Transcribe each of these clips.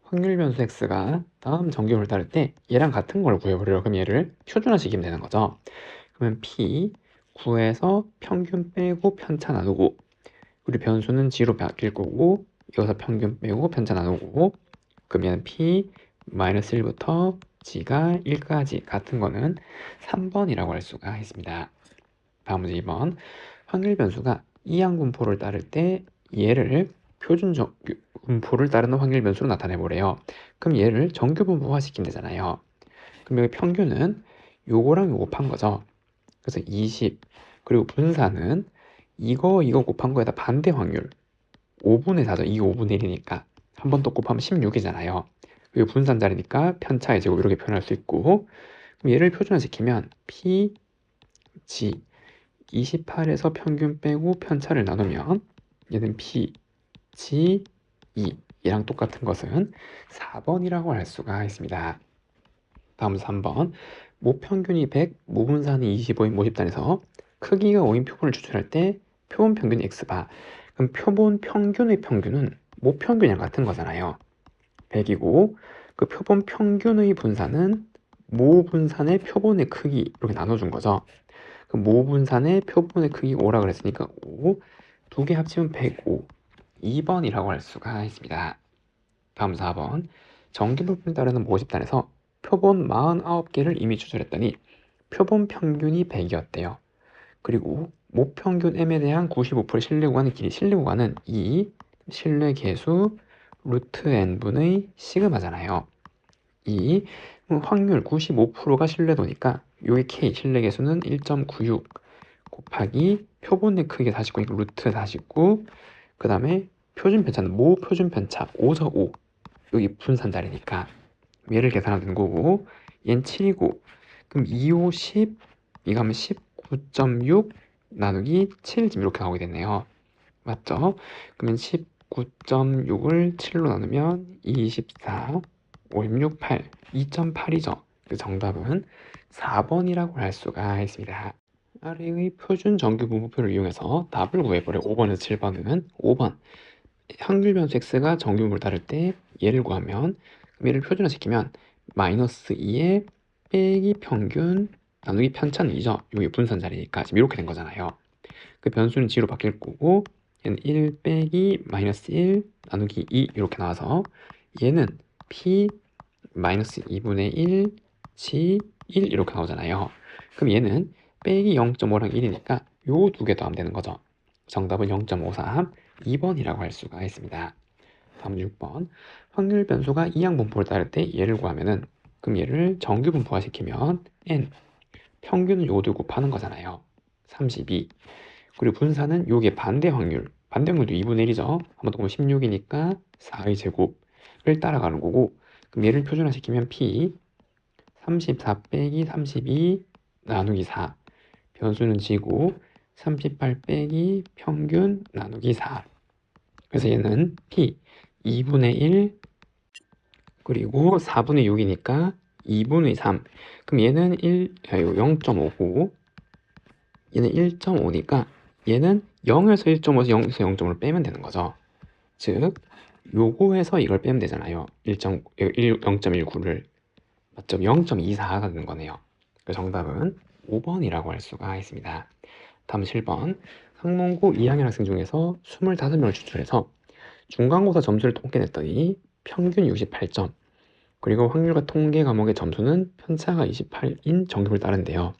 확률 변수 x가 다음 정규분을 따를 때 얘랑 같은 걸 구해보려고 그럼 얘를 표준화시키면 되는 거죠. 그러면 p 9에서 평균 빼고 편차 나누고 우리 변수는 g로 바뀔 거고 여기서 평균 빼고 편차 나누고 그러면 p 마이너스 1부터 g가 1까지 같은 거는 3번이라고 할 수가 있습니다. 다음 문제 2번. 확률 변수가 이항분포를 따를 때 얘를 표준 분포를 따르는 확률 변수로 나타내 보래요. 그럼 얘를 정규 분포화 시키면 되잖아요. 그럼 여기 평균은 요거랑 요거 곱한 거죠. 그래서 20 그리고 분산은 이거 곱한 거에다 반대 확률 5분의 4죠. 이게 5분의 1이니까 한 번 더 곱하면 16이잖아요. 그리고 분산 자리니까 편차의 제곱 이렇게 표현할 수 있고 그럼 얘를 표준화시키면 P, G 28에서 평균 빼고 편차를 나누면 얘는 P, G, E 얘랑 똑같은 것은 4번이라고 할 수가 있습니다. 다음 3번. 모평균이 100, 모분산이 25인 모집단에서 크기가 5인 표본을 추출할 때 표본 평균이 X바. 그럼 표본 평균의 평균은 모평균이랑 같은 거잖아요. 100이고 그 표본 평균의 분산은 모분산의 표본의 크기 이렇게 나눠준 거죠. 그럼 모분산의 표본의 크기 5라 그랬으니까 5, 두 개 합치면 105, 2번이라고 할 수가 있습니다. 다음 4번. 정기분포를 따르는 모집단에서 표본 49개를 이미 추출했더니 표본 평균이 100이었대요. 그리고 모평균 m에 대한 95% 신뢰 구간의 길이, 신뢰 구간은 이 신뢰 계수 루트 n분의 시그마잖아요. 이 확률 95%가 신뢰도니까 여기 k 신뢰 계수는 1.96 곱하기 표본의 크기 49니까 루트 49, 그 다음에 표준 편차는 모 표준 편차 5죠. 5 여기 분산 자리니까 얘를 계산하면 되는 거고 얘는 7이고 그럼 2, 5, 10 이거 하면 19.6 나누기 7 지금 이렇게 나오게 됐네요. 맞죠? 그러면 19.6을 7로 나누면 24, 56, 8 2.8이죠. 그 정답은 4번이라고 할 수가 있습니다. 아래의 표준 정규 분포표를 이용해서 답을 구해보려 5번에서 7번은 5번 확률 변수 x가 정규 분포를 따를 때 얘를 구하면 얘를 표준화시키면 마이너스 2에 빼기 평균 나누기 편차는 2죠. 여기 분산 자리니까 지금 이렇게 된 거잖아요. 그 변수는 g로 바뀔 거고 얘는 1 빼기 마이너스 1 나누기 2 이렇게 나와서 얘는 p 마이너스 2분의 1 g 1 이렇게 나오잖아요. 그럼 얘는 빼기 0.5랑 1이니까 요 두 개 더하면 되는 거죠. 정답은 0.53 2번이라고 할 수가 있습니다. 다음 6번. 확률 변수가 이항분포를 따를 때 얘를 구하면은 그럼 얘를 정규 분포화 시키면 n 평균은 요도 곱하는 거잖아요. 32 그리고 분산은 요게 반대 확률도 2분의 1이죠. 한 번 더 보면 16이니까 4의 제곱을 따라가는 거고 그럼 얘를 표준화시키면 p 34 빼기 32 나누기 4 변수는 g고 38 빼기 평균 나누기 4 그래서 얘는 p 2분의 1 그리고 4분의 6이니까 2분의 3 그럼 얘는 0.5고 얘는 1.5니까 얘는 0에서 1.5에서 0에서 0.5를 빼면 되는 거죠. 즉 요거에서 이걸 빼면 되잖아요. 0.19를 맞죠? 0.24가 되는 거네요. 그래서 정답은 5번이라고 할 수가 있습니다. 다음 7번. 학문고 2학년 학생 중에서 25명을 추출해서 중간고사 점수를 통계냈더니 평균 68점 그리고 확률과 통계 과목의 점수는 편차가 28인 정규를 따른대요.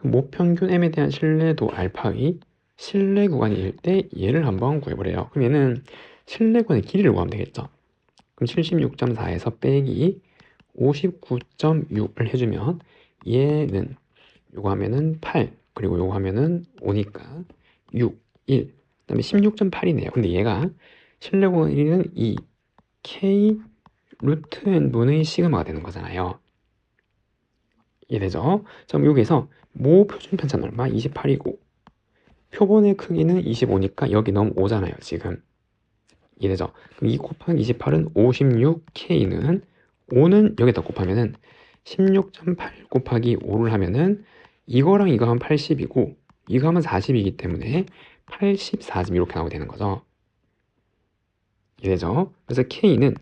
모평균 m에 대한 신뢰도 알파의 신뢰 구간일 때 얘를 한번 구해보래요. 그럼 얘는 신뢰 구간의 길이를 구하면 되겠죠. 그럼 76.4에서 빼기 59.6을 해주면 얘는 요거 하면은 8 그리고 요거 하면은 5니까 6, 1 그 다음에 16.8이네요. 근데 얘가 신뢰 구간 1위는 2 k 루트 n분의 시그마가 되는 거잖아요. 이해되죠? 그럼 여기서 모 표준 편차는 얼마? 28이고 표본의 크기는 25니까 여기 넣으면 5잖아요 지금. 이해되죠? 그럼 2 곱하기 28은 56K는 5는 여기다 곱하면은 16.8 곱하기 5를 하면은 이거랑 이거 하면 80이고 이거 하면 40이기 때문에 84 이렇게 나오게 되는 거죠. 이해되죠? 그래서 K는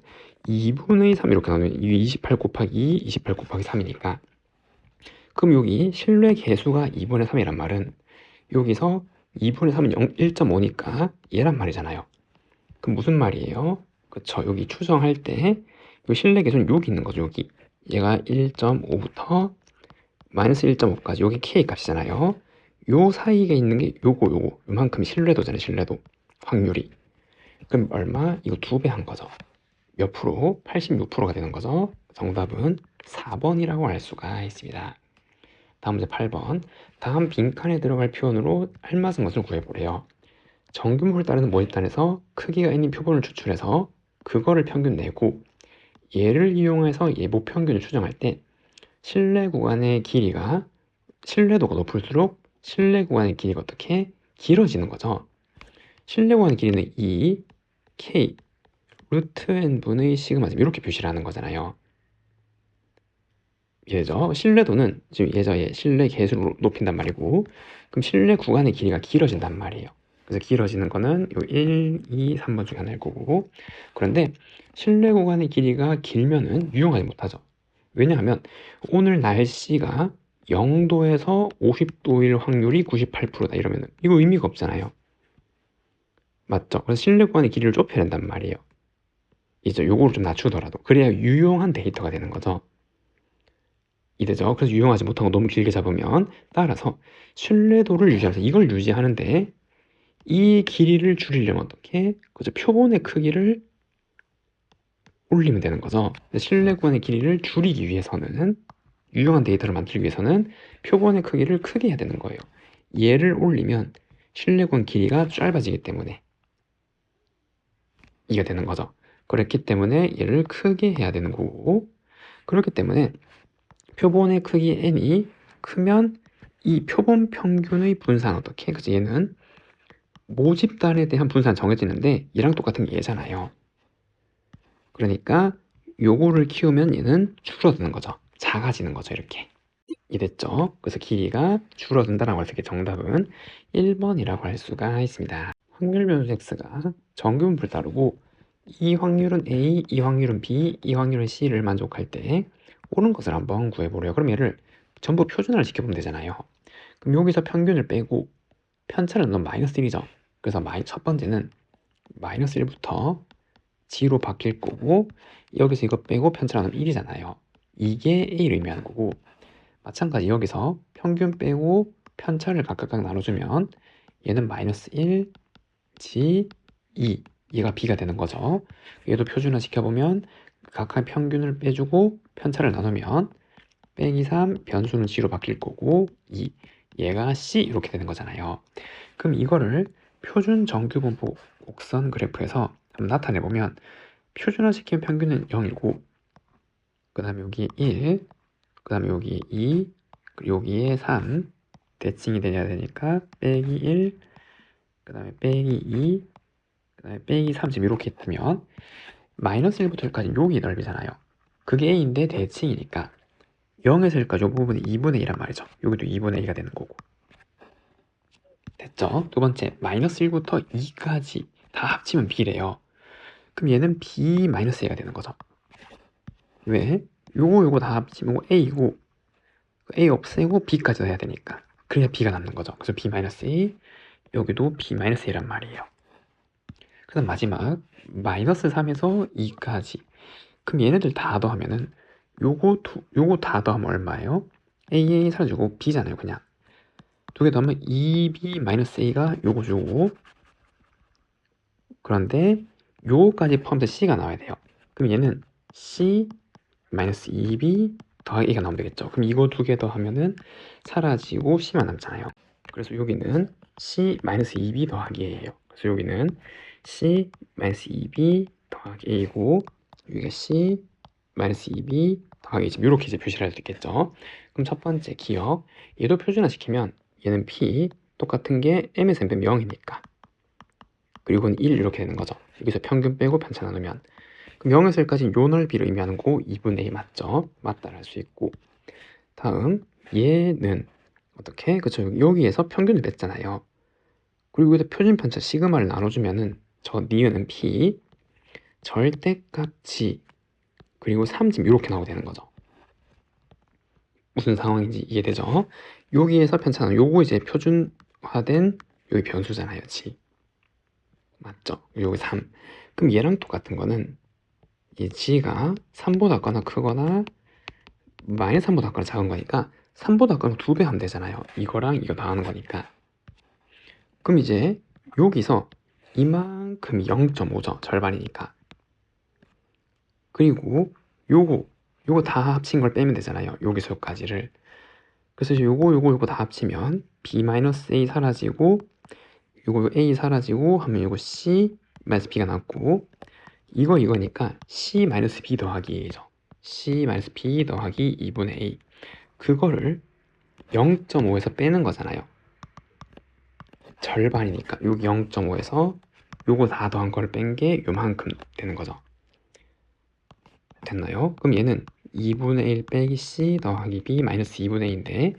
2분의 3 이렇게 나누면 이게 28 곱하기 2, 28 곱하기 3이니까 그럼 여기 실내 개수가 2분의 3이란 말은 여기서 2분의 3은 1.5니까 얘란 말이잖아요. 그럼 무슨 말이에요? 그쵸, 여기 추정할 때 이 실내 개수는 여기 있는 거죠. 여기 얘가 1.5부터 마이너스 1.5까지 여기 k 값이잖아요. 요 사이에 있는 게 요만큼 신뢰도잖아요. 신뢰도 확률이. 그럼 얼마? 이거 2배 한 거죠. 몇 프로? 86%가 되는 거죠. 정답은 4번이라고 할 수가 있습니다. 다음 문제 8번. 다음 빈칸에 들어갈 표현으로 알맞은 것을 구해보래요. 정규목을 따르는 모집단에서 크기가 n인 표본을 추출해서 그거를 평균 내고 얘를 이용해서 예보 평균을 추정할 때 실내 구간의 길이가 신뢰도가 높을수록 실내 구간의 길이가 어떻게 길어지는 거죠. 실내 구간의 길이는 2 k 루트 n분의 시그마지 이렇게 표시를 하는 거잖아요. 얘죠. 신뢰도는 지금 얘 실내 개수를 높인단 말이고 그럼 실내 구간의 길이가 길어진단 말이에요. 그래서 길어지는 거는 요 1, 2, 3번 중에 하나일 거고 그런데 실내 구간의 길이가 길면은 유용하지 못하죠. 왜냐하면 오늘 날씨가 0도에서 50도일 확률이 98%다 이러면 이거 의미가 없잖아요. 맞죠? 그래서 실내 구간의 길이를 좁혀야 된단 말이에요. 이제 요거를 좀 낮추더라도 그래야 유용한 데이터가 되는 거죠. 이되죠. 그래서 유용하지 못한 거 너무 길게 잡으면 따라서 신뢰도를 유지하면서 이걸 유지하는데 이 길이를 줄이려면 어떻게? 그죠? 표본의 크기를 올리면 되는 거죠. 실내 구간의 길이를 줄이기 위해서는 유용한 데이터를 만들기 위해서는 표본의 크기를 크게 해야 되는 거예요. 얘를 올리면 실내 구간 길이가 짧아지기 때문에 이게 되는 거죠. 그렇기 때문에 얘를 크게 해야 되는 거고 그렇기 때문에 표본의 크기 n이 크면 이 표본 평균의 분산 어떻게? 그래서 얘는 모집단에 대한 분산 정해지는데 얘랑 똑같은 게 얘잖아요. 그러니까 요거를 키우면 얘는 줄어드는 거죠. 작아지는 거죠. 이렇게. 이됐죠? 그래서 길이가 줄어든다라고 해서 정답은 1번이라고 할 수가 있습니다. 확률 변수 x가 정규분포를 따르고 이 확률은 A, 이 확률은 B, 이 확률은 C를 만족할 때 옳은 것을 한번 구해보래요. 그럼 얘를 전부 표준화를 시켜보면 되잖아요. 그럼 여기서 평균을 빼고 편차는 넌 마이너스 1이죠. 그래서 첫 번째는 마이너스 1부터 G로 바뀔 거고 여기서 이거 빼고 편차는 1이잖아요. 이게 A를 의미하는 거고 마찬가지 여기서 평균 빼고 편차를 각각 나눠주면 얘는 마이너스 1, G, 2 얘가 B가 되는 거죠. 얘도 표준화 시켜보면 각각 평균을 빼주고 편차를 나누면 빼기 3 변수는 G로 바뀔 거고 2 얘가 C 이렇게 되는 거잖아요. 그럼 이거를 표준 정규분포 곡선 그래프에서 한번 나타내보면 표준화 시킨 평균은 0이고 그 다음에 여기 1 그 다음에 여기 2 그리고 여기에 3 대칭이 되어야 되니까 빼기 1 그 다음에 빼기 2 그 다음에 빼기 3 지금 이렇게 뜨면 마이너스 1부터 1까지 여기 넓이잖아요. 그게 A인데 대칭이니까 0에서 1까지 이 부분이 2분의 2란 말이죠. 여기도 2분의 2가 되는 거고 됐죠? 두 번째 마이너스 1부터 2까지 다 합치면 B래요. 그럼 얘는 B 마이너스 A가 되는 거죠. 왜? 요거 다 합치면 A고 A 없애고 B까지 해야 되니까 그래야 B가 남는 거죠. 그래서 B 마이너스 A 여기도 B 마이너스 A란 말이에요. 그 다음 마지막 마이너스 3에서 2까지 그럼 얘네들 다 더하면은 요거 다 더하면 얼마예요? A 사라지고 B잖아요. 그냥 두 개 더하면 2B-A가 요거 주고 그런데 요거까지 포함해서 C가 나와야 돼요. 그럼 얘는 C-2B 더하기 A가 나오면 되겠죠. 그럼 이거 두 개 더하면은 사라지고 C만 남잖아요. 그래서 여기는 C-2B 더하기 A예요. 그래서 여기는 C-2B 더하기 A고 여기가 C-2B 더하기 A 이렇게 이제 표시를 할 수 있겠죠. 그럼 첫 번째 기억 얘도 표준화 시키면 얘는 P 똑같은 게 M에서 M 빼면 0이니까 그리고는 1 이렇게 되는 거죠. 여기서 평균 빼고 편차 나누면 그럼 0에서 1까지는 요 넓이를 의미하는 거 2분의 2 맞죠? 맞다라 할 수 있고 다음 얘는 어떻게? 그쵸 여기에서 평균을 냈잖아요. 그리고 여기다 표준 편차 시그마를 나눠주면은 저 니은은 P 절대값치 그리고 3집 이렇게 나오게 되는 거죠. 무슨 상황인지 이해되죠? 여기에서 편차는 요거 이제 표준화된 여기 변수잖아요. 지. 맞죠? 여기 3. 그럼 얘랑 똑같은 거는 이 g가 3보다 작거나 크거나 마이너스 3보다 작거나 작은 거니까 3보다 작거나 2배 하면 되잖아요. 이거랑 이거 더하는 거니까. 그럼 이제 여기서 이만큼이 0.5죠. 절반이니까. 그리고 요거 다 합친 걸 빼면 되잖아요. 여기서 여기까지를. 그래서 요거 다 합치면 b-a 사라지고 요거 a 사라지고 하면 요거 c -b가 남고 이거니까 c-b 더하기 a죠. c-b 더하기 2분의 a 그거를 0.5에서 빼는 거잖아요. 절반이니까 여기 0.5에서 요거 다 더한 걸 뺀 게 요만큼 되는 거죠. 됐나요? 그럼 얘는 2분의 1 빼기 c 더하기 b 마이너스 2분의 2인데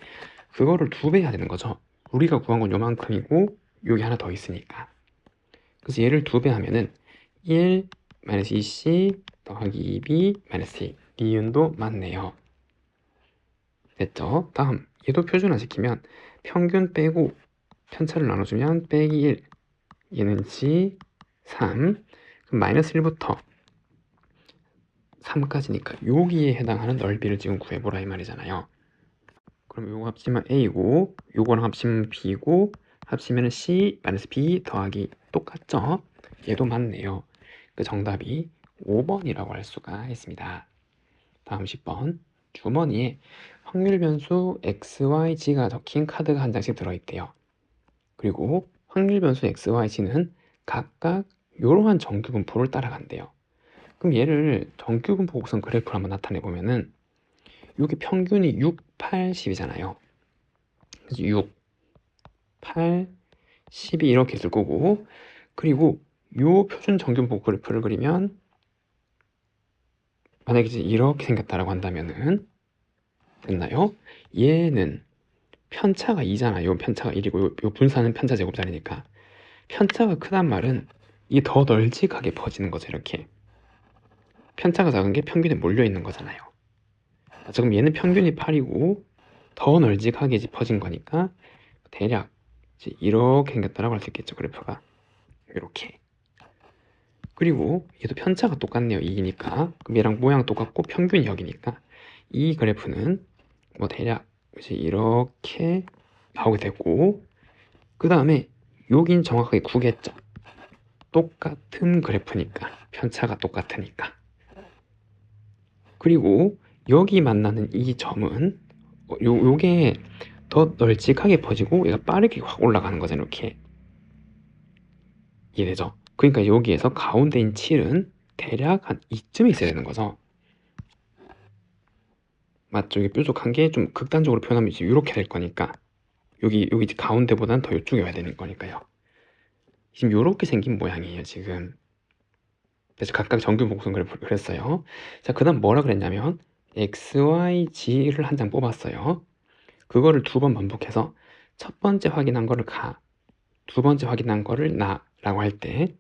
그거를 2배 해야 되는 거죠. 우리가 구한 건 요만큼이고 여기 하나 더 있으니까. 그래서 얘를 2배 하면은 1 마이너스 2c 더하기 2b 마이너스 2 니은도 맞네요. 됐죠? 다음 얘도 표준화시키면 평균 빼고 편차를 나눠주면 빼기 1 얘는 g 3 그럼 마이너스 1부터 3까지니까 여기에 해당하는 넓이를 지금 구해보라 이 말이잖아요. 그럼 요거 합치면 a고 요거랑 합치면 b고 합치면 c 마이너스 b 더하기 똑같죠? 얘도 맞네요. 그 정답이 5번이라고 할 수가 있습니다. 다음 10번 주머니에 확률 변수 x, y, g가 적힌 카드가 한 장씩 들어있대요. 그리고 확률 변수 x, y, g는 각각 이러한 정규분포를 따라간대요. 그럼 얘를 정규분포 곡선 그래프로 한번 나타내 보면은 여기 평균이 6, 8, 10이잖아요. 그래서 6, 8, 10이 이렇게 있을 거고 그리고 요 표준 정규분포 그래프를 그리면 만약에 이제 이렇게 생겼다라고 한다면은 됐나요? 얘는 편차가 2잖아요. 요 편차가 1이고 요 분산은 편차 제곱자리니까 편차가 크단 말은 이게 더 널찍하게 퍼지는 거죠. 이렇게 편차가 작은 게 평균에 몰려 있는 거잖아요. 지금 얘는 평균이 8이고 더 널찍하게 퍼진 거니까 대략 이제 이렇게 생겼다라고 할 수 있겠죠. 그래프가 이렇게. 그리고 얘도 편차가 똑같네요. 2이니까 그럼 얘랑 모양 똑같고 평균이 여기니까 이 그래프는 뭐 대략 이제 이렇게 나오게 됐고 그 다음에 여긴 정확하게 9겠죠. 똑같은 그래프니까 편차가 똑같으니까. 그리고 여기 만나는 이 점은 요게 더 널찍하게 퍼지고 얘가 빠르게 확 올라가는 거잖아요. 이렇게 이해되죠? 그러니까 여기에서 가운데인 7은 대략 한 이쯤에 있어야 되는 거죠. 맞죠? 이게 뾰족한 게 좀 극단적으로 표현하면 이제 이렇게 될 거니까 여기 가운데보다는 더 이쪽에 와야 되는 거니까요. 지금 이렇게 생긴 모양이에요. 지금 그래서 각각 정규 복선 그래프를 그렸어요. 자, 그 다음 뭐라 그랬냐면 x, y, g를 한 장 뽑았어요. 그거를 2번 반복해서 첫 번째 확인한 거를 가, 두 번째 확인한 거를 나 라고 할 때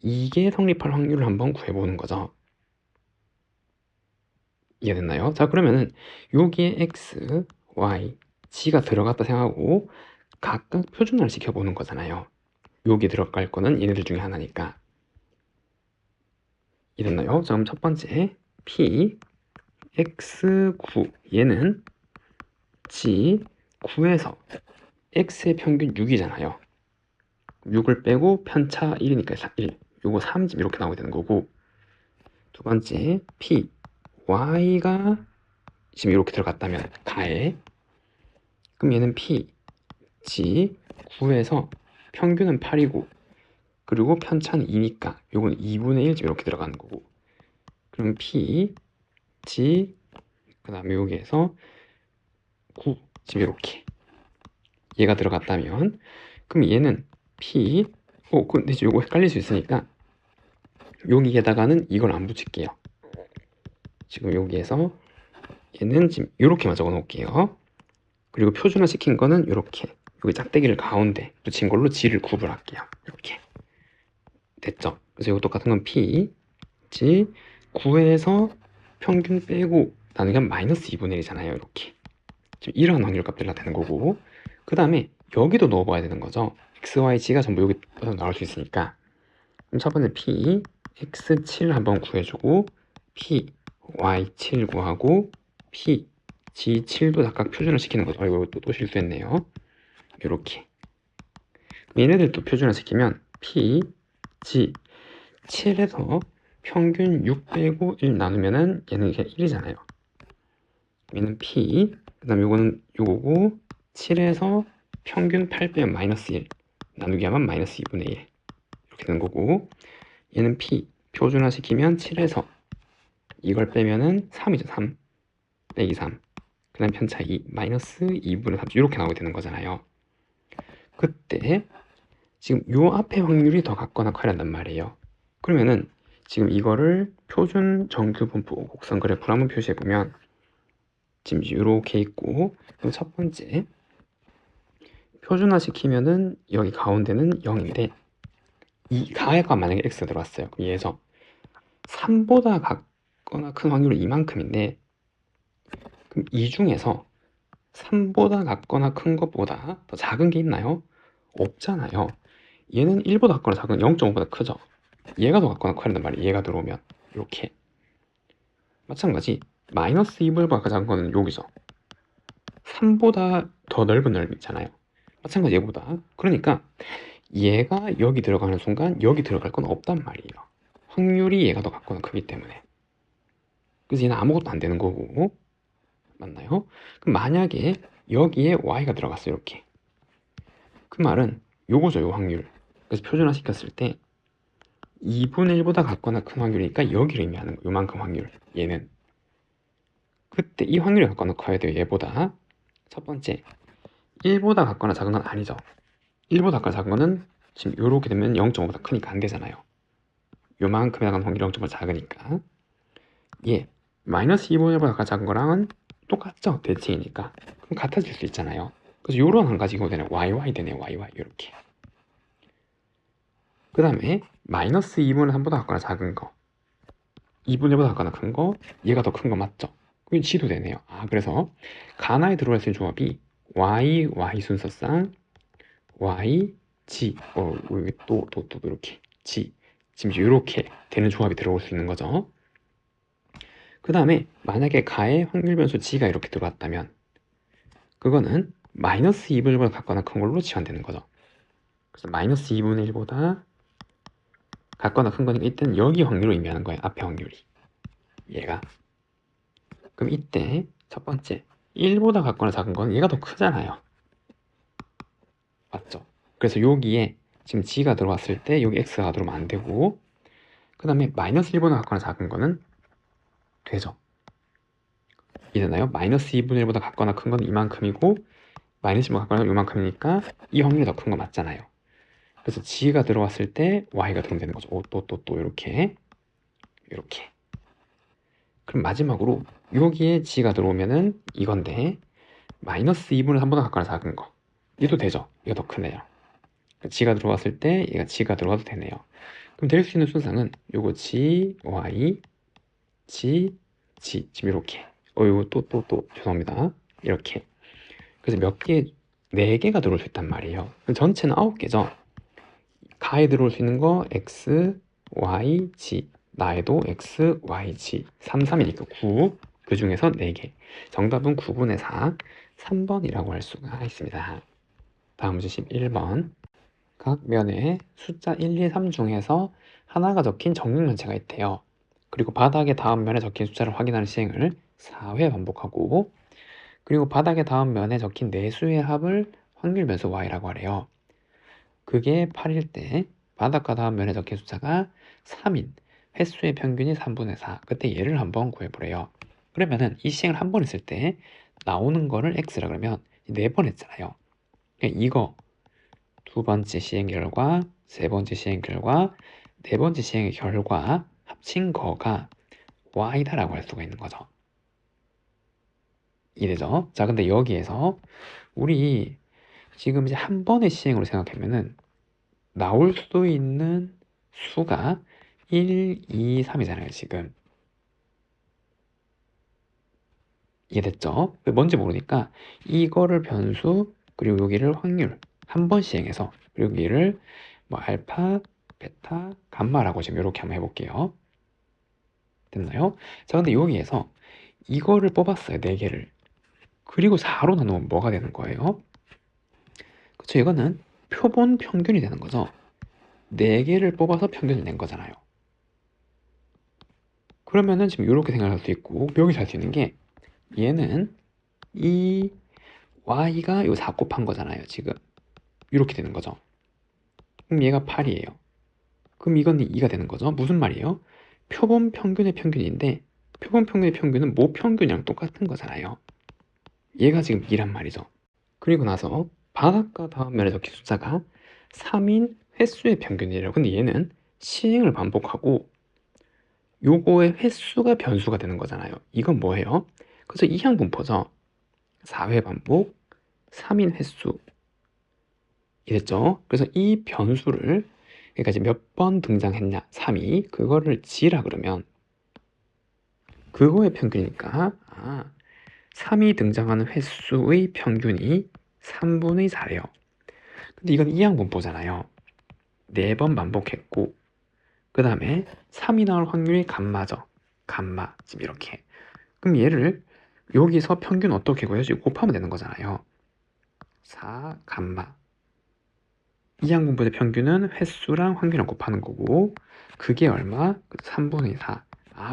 이게 성립할 확률을 한번 구해보는 거죠. 이해됐나요? 자, 그러면은 여기에 x, y, g가 들어갔다 생각하고 각각 표준화를 시켜보는 거잖아요. 여기 들어갈 거는 얘네들 중에 하나니까. 이해됐나요? 자, 그럼 첫 번째 p x9 얘는 g9에서 x의 평균 6이잖아요. 6을 빼고 편차 1이니까 1. 요거 3집 이렇게 나오게 되는 거고 두 번째 p y가 지금 이렇게 들어갔다면 가에 그럼 얘는 p g 9에서 평균은 8이고 그리고 편차는 2니까 요건 2분의 1집 이렇게 들어가는 거고 그럼 p g 그 다음에 여기에서 9 지금 이렇게 얘가 들어갔다면 그럼 얘는 p 근데 요거 헷갈릴 수 있으니까 여기에다가는 이걸 안 붙일게요. 지금 여기에서 얘는 지금 이렇게만 적어 놓을게요. 그리고 표준화 시킨 거는 이렇게 여기 짝대기를 가운데 붙인 걸로 g를 구분할게요. 이렇게 됐죠? 그래서 이거 똑같은 건 p g 9에서 평균 빼고 나누면 마이너스 2분의 1이잖아요. 이렇게. 지금 이런 확률값들 나타내는 거고, 그 다음에 여기도 넣어봐야 되는 거죠. x, y, g가 전부 여기서 나올 수 있으니까. 그럼 첫 번째 p, x7 한번 구해주고, p, y7 구하고, p, g7도 각각 표준화 시키는 거죠. 이거 또 실수했네요. 이렇게. 얘네들도 표준화 시키면 p, g, 7에서 평균 6 빼고 1 나누면은 얘는 이게 1이잖아요. 얘는 p, 그 다음에 요거는 요거고, 7에서 평균 8 빼면 마이너스 1 나누기 하면 마이너스 2분의 1 이렇게 되는 거고, 얘는 p 표준화 시키면 7에서 이걸 빼면은 3이죠. 3 빼기 3, 그 다음 편차 2 마이너스 2분의 3 이렇게 나오게 되는 거잖아요. 그때 지금 요 앞에 확률이 더 같거나 커야한단 말이에요. 그러면은 지금 이거를 표준 정규 분포 곡선 그래프로 한번 표시해 보면 지금 이렇게 있고, 그럼 첫 번째 표준화 시키면은 여기 가운데는 0인데 이 가해가 만약에 x가 들어왔어요. 그럼 얘에서 3보다 같거나 큰 확률은 이만큼인데, 그럼 이 중에서 3보다 같거나 큰 것보다 더 작은 게 있나요? 없잖아요. 얘는 1보다 같거나 작은 0.5보다 크죠. 얘가 더 같거나 커야 된단 말이에요. 얘가 들어오면 이렇게. 마찬가지 마이너스 2보다 작은 거는 여기서 3보다 더 넓은 넓이 있잖아요. 마찬가지 얘보다. 그러니까 얘가 여기 들어가는 순간 여기 들어갈 건 없단 말이에요. 확률이 얘가 더 같거나 크기 때문에. 그래서 얘는 아무것도 안 되는 거고, 맞나요? 그럼 만약에 여기에 y가 들어갔어요. 이렇게. 그 말은 요거죠. 요 확률. 그래서 표준화 시켰을 때 2분의 1보다 같거나 큰 확률이니까 여기를 의미하는 거. 요만큼 확률. 얘는. 그때 이 확률이 같거나 커야 돼요. 얘보다. 첫 번째 1보다 같거나 작은 건 아니죠. 1보다 같거나 작은 거는 지금 요렇게 되면 0.5보다 크니까 안 되잖아요. 요만큼에 나가는 확률이 0.5보다 작으니까. 예, 마이너스 2분의 1보다 같거나 작은 거랑은 똑같죠. 대칭이니까. 그럼 같아질 수 있잖아요. 그래서 요런 한 가지 이거 되네. yy 되네. yy 요렇게. 그 다음에 마이너스 2분의 3보다 같거나 작은 거, 2분의 1보다 같거나 큰 거, 얘가 더 큰 거 맞죠? 그게 g도 되네요. 아, 그래서 가나에 들어갈 수 있는 조합이 y 순서상 y, g, 또 이렇게 g, 지금 이렇게 되는 조합이 들어올 수 있는 거죠. 그 다음에 만약에 가의 확률 변수 g가 이렇게 들어왔다면 그거는 마이너스 2분의 1보다 같거나 큰 걸로 치환되는 거죠. 그래서 마이너스 2분의 1보다 같거나 큰 거니까 이때는 여기 확률을 의미하는 거예요. 앞에 확률이. 얘가. 그럼 이때 첫 번째 1보다 같거나 작은 건 얘가 더 크잖아요. 맞죠? 그래서 여기에 지금 g가 들어왔을 때 여기 x가 들어오면 안 되고, 그 다음에 마이너스 1보다 같거나 작은 거는 되죠. 이해되나요? 마이너스 2분의 1보다 같거나 큰 건 이만큼이고 마이너스 1보다 같거나 이만큼이니까 이 확률이 더 큰 거 맞잖아요. 그래서 g가 들어왔을 때 y가 들어오면 되는 거죠. 또 이렇게. 그럼 마지막으로 여기에 g가 들어오면은 이건데 마이너스 2분의 3보다 같거나 작은 거 얘도 되죠. 얘가 더 크네요. g가 들어왔을 때 얘가 g가 들어가도 되네요. 그럼 될 수 있는 순서는 요거 g, y, g, g 지금 이렇게. 이거 또 죄송합니다. 이렇게. 그래서 몇 개, 4개가 들어올 수 있단 말이에요. 그럼 전체는 9개죠. 가에 들어올 수 있는 거 x, y, g. 나에도 x, y, g. 3, 3이니까 9. 그 중에서 4개. 정답은 9분의 4. 3번이라고 할 수가 있습니다. 다음 문제 11번. 각 면에 숫자 1, 2, 3 중에서 하나가 적힌 정육면체가 있대요. 그리고 바닥의 다음 면에 적힌 숫자를 확인하는 시행을 4회 반복하고, 그리고 바닥의 다음 면에 적힌 네 수의 합을 확률 변수 y라고 하래요. 그게 8일 때 바닥과 다음 면에 적힌 숫자가 3인 횟수의 평균이 3분의 4. 그때 얘를 한번 구해보래요. 그러면은 이 시행을 한 번 했을 때 나오는 거를 x라 그러면 4번 했잖아요. 그러니까 이거 두 번째 시행 결과, 세 번째 시행 결과, 네 번째 시행의 결과 합친 거가 y다라고 할 수가 있는 거죠. 이래죠. 자, 근데 여기에서 우리 지금 이제 한 번의 시행으로 생각하면은 나올 수 있는 수가 1, 2, 3이잖아요, 지금. 이해됐죠? 뭔지 모르니까 이거를 변수 그리고 여기를 확률 한 번 시행해서 그리고 여기를 뭐 알파, 베타, 감마라고 지금 이렇게 한번 해볼게요. 됐나요? 자, 근데 여기에서 이거를 뽑았어요. 4개를. 그리고 4로 나누면 뭐가 되는 거예요? 그쵸? 이거는 표본 평균이 되는 거죠. 4개를 뽑아서 평균을 낸 거잖아요. 그러면은 지금 이렇게 생각할 수 있고 여기서 할 수 있는 게 얘는 이 y가 요 4 곱한 거잖아요. 지금 이렇게 되는 거죠. 그럼 얘가 8이에요. 그럼 이건 2가 되는 거죠. 무슨 말이에요? 표본 평균의 평균인데 표본 평균의 평균은 모 평균이랑 똑같은 거잖아요. 얘가 지금 2란 말이죠. 그리고 나서 방학과 다음 면에 적힌 숫자가 3인 횟수의 평균이래요. 근데 얘는 시행을 반복하고 요거의 횟수가 변수가 되는 거잖아요. 이건 뭐예요? 그래서 이항분포죠. 4회 반복, 3인 횟수. 이랬죠? 그래서 이 변수를 그러니까 이제 몇 번 등장했냐, 3이 그거를 지라 그러면 그거의 평균이니까 3이 등장하는 횟수의 평균이 3분의 4래요. 근데 이건 이항분포잖아요. 4번 반복했고 그 다음에 3이 나올 확률이 감마죠. 감마 지금 이렇게. 그럼 얘를 여기서 평균 어떻게 구해야지? 곱하면 되는 거잖아요. 4 감마. 이항분포의 평균은 횟수랑 확률이랑 곱하는 거고 그게 얼마? 3분의 4.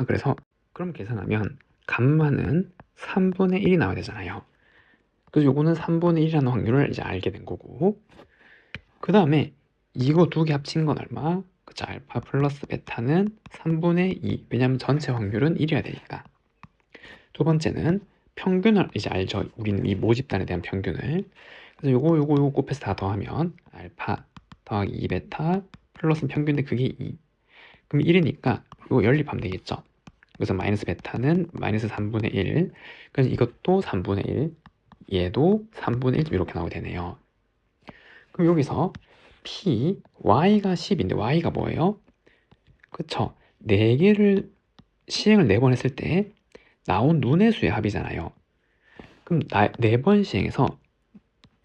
그래서 그럼 계산하면 감마는 3분의 1이 나와야 되잖아요. 그래서 요거는 3분의 1이라는 확률을 이제 알게 된 거고 그 다음에 이거 두 개 합친 건 얼마? 그쵸, 알파 플러스 베타는 3분의 2. 왜냐면 전체 확률은 1이어야 되니까. 두 번째는 평균을 이제 알죠. 우리는 이 모집단에 대한 평균을. 그래서 요거 곱해서 다 더하면 알파 더하기 2베타 플러스 평균인데 그게 2. 그럼 1이니까 이거 연립하면 되겠죠. 그래서 마이너스 베타는 마이너스 3분의 1. 그래서 이것도 3분의 1. 얘도 3분의 1 이렇게 나오게 되네요. 그럼 여기서 P, Y가 10인데 Y가 뭐예요? 그쵸? 4개를 시행을 4번 했을 때 나온 눈의 수의 합이잖아요. 그럼 4번 시행해서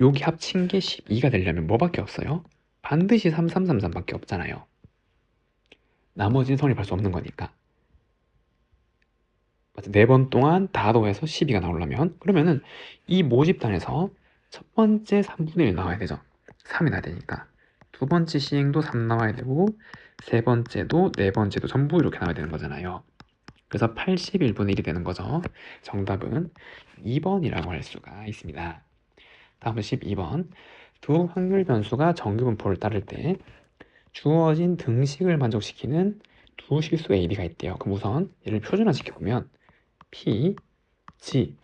여기 합친 게 12가 되려면 뭐밖에 없어요? 반드시 3333밖에 없잖아요. 나머지는 성립할 수 없는 거니까. 4번 동안 다 더해서 12가 나오려면 그러면은 이 모집단에서 첫 번째 3분의 1 나와야 되죠. 3이 나야 되니까. 두 번째 시행도 3 나와야 되고 세 번째도 네 번째도 전부 이렇게 나와야 되는 거잖아요. 그래서 81분의 1이 되는 거죠. 정답은 2번이라고 할 수가 있습니다. 다음은 12번. 두 확률 변수가 정규분포를 따를 때 주어진 등식을 만족시키는 두 실수 A, B가 있대요. 그럼 우선 얘를 표준화시켜보면 P, G,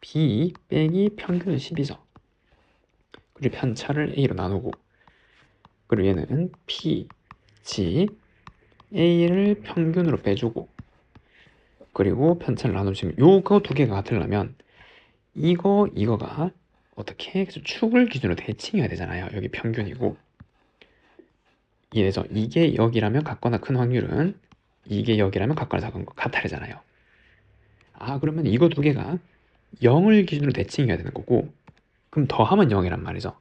B 빼기 평균은 10이죠. 그리고 편차를 A로 나누고 그리고 얘는 P, G, A를 평균으로 빼주고 그리고 편차를 나누시면 요거 두 개가 같으려면 이거가 어떻게 축을 기준으로 대칭해야 되잖아요. 여기 평균이고 이해되죠? 이게 여기라면 같거나 큰 확률은 이게 여기라면 같거나 작은 거 같아야잖아요. 그러면 이거 두 개가 0을 기준으로 대칭해야 되는 거고 그럼 더하면 0이란 말이죠.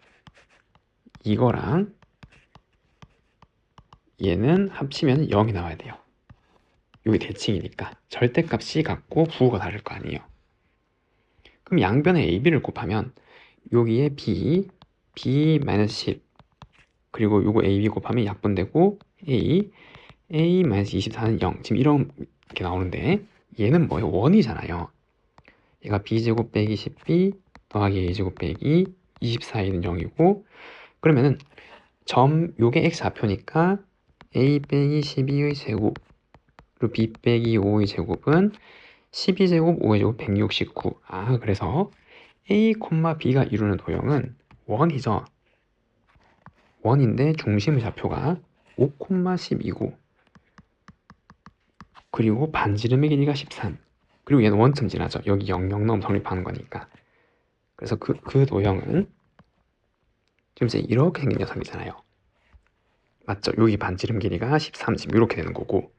이거랑 얘는 합치면 0이 나와야 돼요. 여기 대칭이니까 절대값이 같고 부호가 다를 거 아니에요. 그럼 양변에 A, B를 곱하면 여기에 B, B-10 그리고 요거 A, B 곱하면 약분되고 A-24는 0 지금 이렇게 나오는데 얘는 뭐예요? 원이잖아요. 얘가 B제곱 빼기 10B 더하기 A제곱 빼기 24A는 0이고 그러면은 요게 X좌표니까 A 빼기 12의 제곱 그리고 B 빼기 5의 제곱은 12제곱 5의 제곱 169. 그래서 A, B가 이루는 도형은 원이죠. 원인데 중심의 좌표가 5, 12이고 그리고 반지름의 길이가 13. 그리고 얘는 원점 지나죠. 여기 0, 0 넣으면 성립하는 거니까. 그래서 그 도형은 지금 이제 이렇게 생긴 녀석이잖아요. 맞죠? 여기 반지름 길이가 13, 지금 이렇게 되는 거고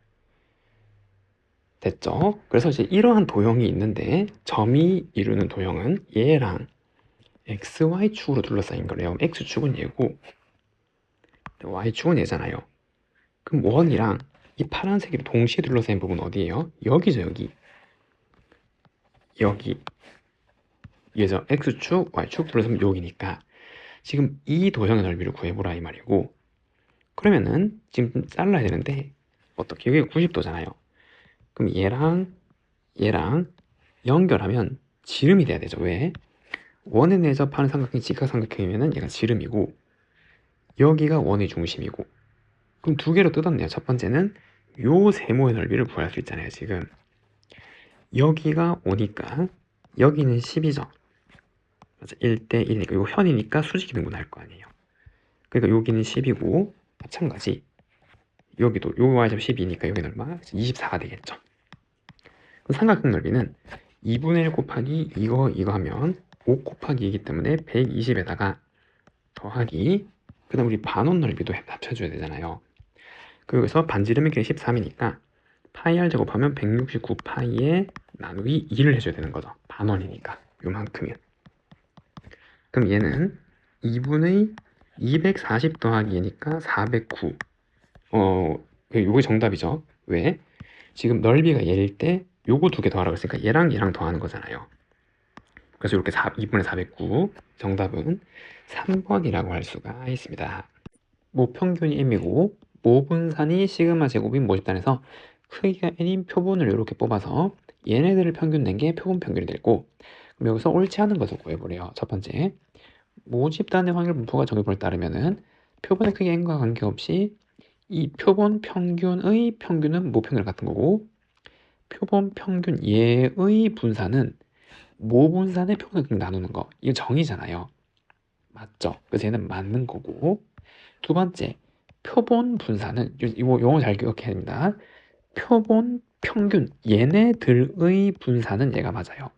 됐죠? 그래서 이제 이러한 도형이 있는데 점이 이루는 도형은 얘랑 XY축으로 둘러싸인 거래요. X축은 얘고 Y축은 얘잖아요. 그럼 원이랑 이 파란색이 동시에 둘러싸인 부분 어디예요? 여기죠, 여기. 여기. 얘죠. X축, Y축 둘러싸면 여기니까 지금 이 도형의 넓이를 구해보라 이 말이고, 그러면은 지금 좀 잘라야 되는데 어떻게? 여기가 90도잖아요. 그럼 얘랑 연결하면 지름이 돼야 되죠. 왜? 원에 내접하는 삼각형이 직각삼각형이면은 얘가 지름이고 여기가 원의 중심이고, 그럼 두 개로 뜯었네요. 첫 번째는 요 세모의 넓이를 구할 수 있잖아요. 지금 여기가 5니까 여기는 10이죠. 맞아, 1대 1이니까 이거 현이니까 수직이 등분할 거 아니에요. 그러니까 여기는 10이고 마찬가지 여기도 요 y좌 12니까 여기는 얼마? 24가 되겠죠. 삼각형 넓이는 2분의 1 곱하기 이거 하면 5 곱하기 2이기 때문에 120에다가 더하기, 그 다음 우리 반원 넓이도 합쳐줘야 되잖아요. 그래서 반지름의 길이 13이니까 파이 r 제곱하면 169 파이에 나누기 2를 해줘야 되는 거죠. 반원이니까 요만큼이면. 그럼 얘는 2분의 240 더하기 얘니까 409. 요게 정답이죠. 왜? 지금 넓이가 얘일 때 요거 두 개 더하라고 했으니까 얘랑 더하는 거잖아요. 그래서 이렇게 2분의 409 정답은 3번이라고 할 수가 있습니다. 모평균이 m이고 모분산이 시그마 제곱인 모집단에서 크기가 n인 표본을 이렇게 뽑아서 얘네들을 평균 낸 게 표본 평균이 되고, 그럼 여기서 옳지 않은 것을 구해보래요. 첫 번째, 모집단의 확률 분포가 정해본에 따르면은 표본의 크기 n과 관계없이 이 표본 평균의 평균은 모평균 같은 거고, 표본 평균 얘의 분산은 모분산의 표본을 그냥 나누는 거, 이거 정의잖아요. 맞죠? 그래서 얘는 맞는 거고, 두 번째, 표본 분산은 이거 용어 잘 기억해야 됩니다. 표본 평균 얘네들의 분산은 얘가 맞아요.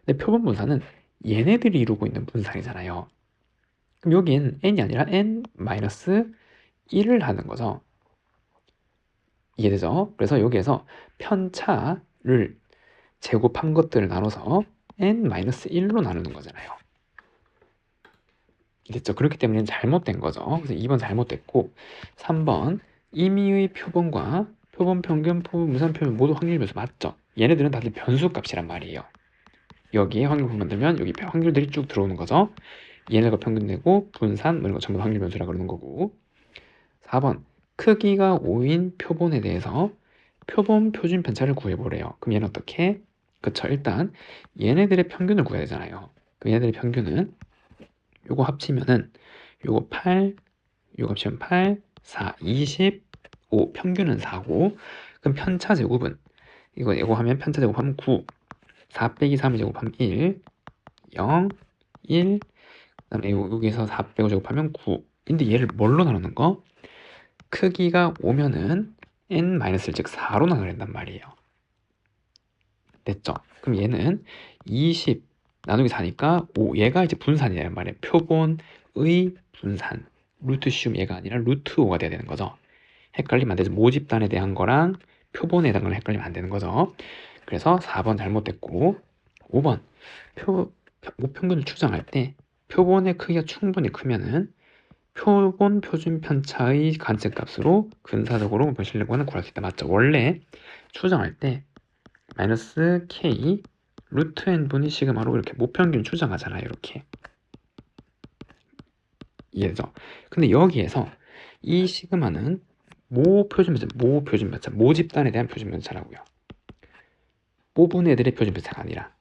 근데 표본 분산은 얘네들이 이루고 있는 분산이잖아요. 그럼 여기엔 n이 아니라 n-1을 하는 거죠. 이해되죠? 그래서 여기에서 편차를 제곱한 것들을 나눠서 n-1로 나누는 거잖아요. 됐죠? 그렇기 때문에 잘못된 거죠. 그래서 2번 잘못됐고, 3번 임의의 표본과 표본 평균, 표본 무산 표본 모두 확률 변수 맞죠? 얘네들은 다들 변수 값이란 말이에요. 여기에 확률 표본 만들면 여기 확률들이 쭉 들어오는 거죠. 얘네가 평균 내고 분산 뭐 이런 거 전부 확률 변수라 그러는 거고. 4번 크기가 5인 표본에 대해서 표본 표준 편차를 구해보래요. 그럼 얘는 어떻게? 그쵸, 일단 얘네들의 평균을 구해야 되잖아요. 그럼 얘네들의 평균은 요거 합치면은 요거 8, 요거 합치면 8, 4, 25, 평균은 4고, 그럼 편차 제곱은 이거 하면 편차 제곱하면 9, 4 빼기 3을 제곱하면 1, 0, 1, 그다음에 여기서 4 빼고 제곱하면 9. 근데 얘를 뭘로 나누는 거? 크기가 5면은 n-1 즉 4로 나눠야 된단 말이에요. 됐죠? 그럼 얘는 20 나누기 4니까 5, 얘가 이제 분산이란 말이에요. 표본의 분산. 루트 씌움 얘가 아니라 루트 5가 돼야 되는 거죠. 헷갈리면 안 되죠. 모집단에 대한 거랑 표본에 대한 거랑 헷갈리면 안 되는 거죠. 그래서 4번 잘못됐고, 5번 모평균을 추정할 때 표본의 크기가 충분히 크면은 표본 표준 편차의 관측값으로 근사적으로 모평 실력원을 구할 수 있다. 맞죠? 원래 추정할 때 마이너스 k 루트 n분의 시그마로 이렇게 모평균 추정하잖아요. 이렇게. 이해죠? 근데 여기에서 이 시그마는 모표준 편차, 모집단에 대한 표준 편차라고요. 뽑은 애들의 표준 편차가 아니라.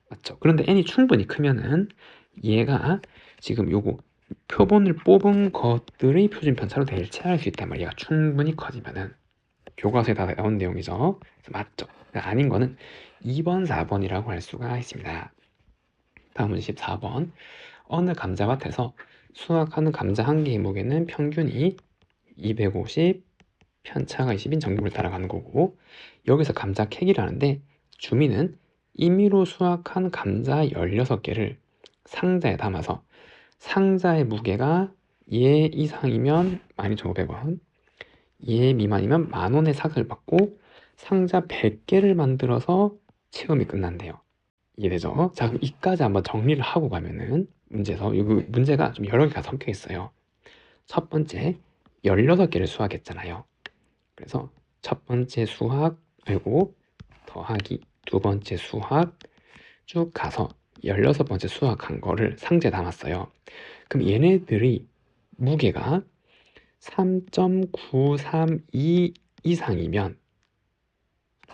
맞죠? 그런데 n이 충분히 크면은 얘가 지금 요거 표본을 뽑은 것들의 표준 편차로 대체할 수 있단 말이에요. 얘가 충분히 커지면은. 교과서에 다 나온 내용이죠. 맞죠? 아닌 거는 2번, 4번이라고 할 수가 있습니다. 다음은 14번. 어느 감자밭에서 수확하는 감자 한 개의 무게는 평균이 250, 편차가 20인 정규를 따라가는 거고, 여기서 감자 캐기라는데 주민은 임의로 수확한 감자 16개를 상자에 담아서 상자의 무게가 얘 이상이면 12,500원, 얘 미만이면 10,000원의 삭을 받고 상자 100개를 만들어서 체험이 끝난대요. 이해되죠? 자, 그럼 이까지 한번 정리를 하고 가면은 문제에서 이 문제가 좀 여러 개가 섞여 있어요. 첫 번째 16개를 수학했잖아요. 그래서 첫 번째 수학 알고 더하기 두 번째 수학 쭉 가서 16번째 수학한 거를 상자에 담았어요. 그럼 얘네들이 무게가 3.932 이상이면,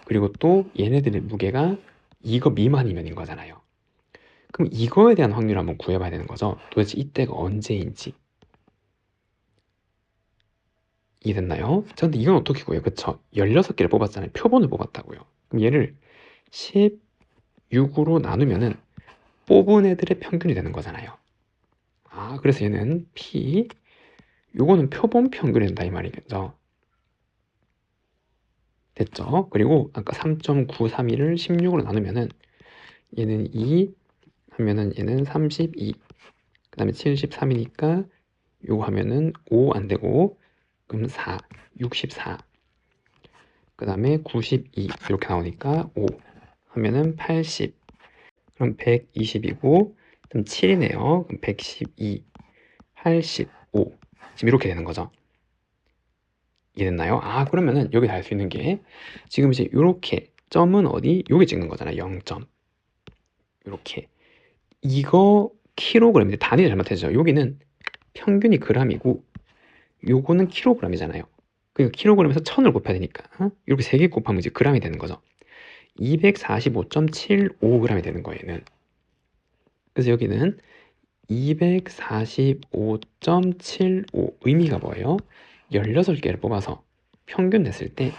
그리고 또 얘네들의 무게가 이거 미만이면인 거잖아요. 그럼 이거에 대한 확률을 한번 구해봐야 되는 거죠. 도대체 이때가 언제인지. 이해됐나요? 자, 근데 이건 어떻게 구해요? 그쵸? 16개를 뽑았잖아요. 표본을 뽑았다고요. 그럼 얘를 16으로 나누면은 뽑은 애들의 평균이 되는 거잖아요. 아, 그래서 얘는 P, 요거는 표본 평균이 된다 이 말이겠죠. 됐죠? 그리고 아까 3.931을 16으로 나누면은 얘는 2 하면은 얘는 32, 그 다음에 73이니까 요거 하면은 5 안 되고, 그럼 4, 64, 그 다음에 92 이렇게 나오니까 5 하면은 80, 그럼 120이고, 그럼 7이네요. 그럼 112, 85 지금 이렇게 되는 거죠. 이해됐나요? 아, 그러면은 여기 알 수 있는 게 지금 이제 이렇게 점은 어디? 여기 찍는 거잖아요. 0점. 이렇게 이거 킬로그램인데 단위를 잘못했죠. 여기는 평균이 g이고 요거는 킬로그램이잖아요. 그러니까 킬로그램에서 1000을 곱해야 되니까 이렇게 3개 곱하면 이제 g이 되는 거죠. 245.75g이 되는 거예요, 얘는. 그래서 여기는 245.75 의미가 뭐예요? 16개를 뽑아서 평균 냈을 때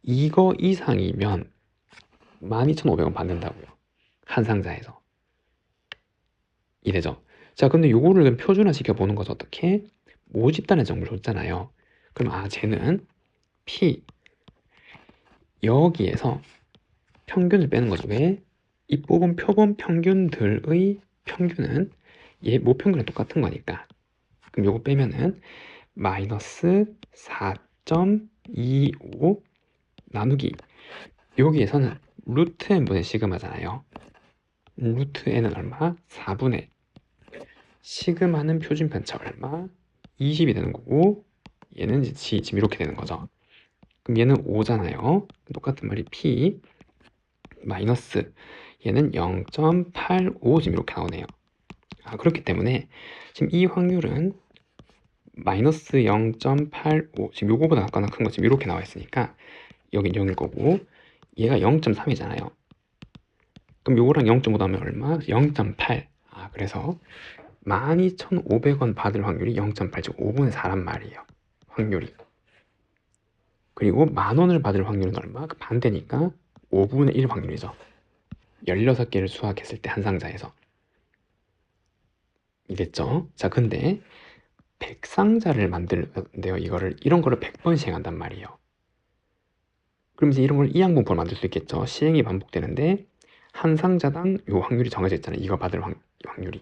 이거 이상이면 12,500원 받는다고요. 한 상자에서. 이래죠. 자, 근데 요거를 그럼 표준화 시켜보는 것은 어떻게? 모집단의 정보를 줬잖아요. 그럼 쟤는 P 여기에서 평균을 빼는 거죠. 왜? 이 뽑은 표본 평균들의 평균은 얘 모평균이랑 똑같은 거니까. 그럼 요거 빼면은 마이너스 4.25 나누기, 여기에서는 루트 n분의 시그마잖아요. 루트 n은 얼마? 4분의 시그마는 표준 편차 얼마? 20이 되는 거고, 얘는 이제 지금 이렇게 되는 거죠. 그럼 얘는 5잖아요. 똑같은 말이 P 마이너스 얘는 0.85 지금 이렇게 나오네요. 그렇기 때문에 지금 이 확률은 마이너스 0.85, 지금 요거보다 아까는 큰 거 지금 이렇게 나와 있으니까 여긴 0일 거고, 얘가 0.3이잖아요. 그럼 요거랑 0.5 하면 얼마? 0.8. 그래서 12,500원 받을 확률이 0.8, 즉 5분의 4란 말이에요. 확률이. 그리고 10,000원을 받을 확률은 얼마? 그 반대니까 5분의 1 확률이죠. 16개를 수확했을 때 한 상자에서. 이랬죠? 자, 근데 100상자를 만드는데요. 이런 거를 100번 시행한단 말이에요. 그럼 이제 이런 걸 이항분포를 만들 수 있겠죠. 시행이 반복되는데 한 상자당 요 확률이 정해져 있잖아요. 이거 받을 확률이.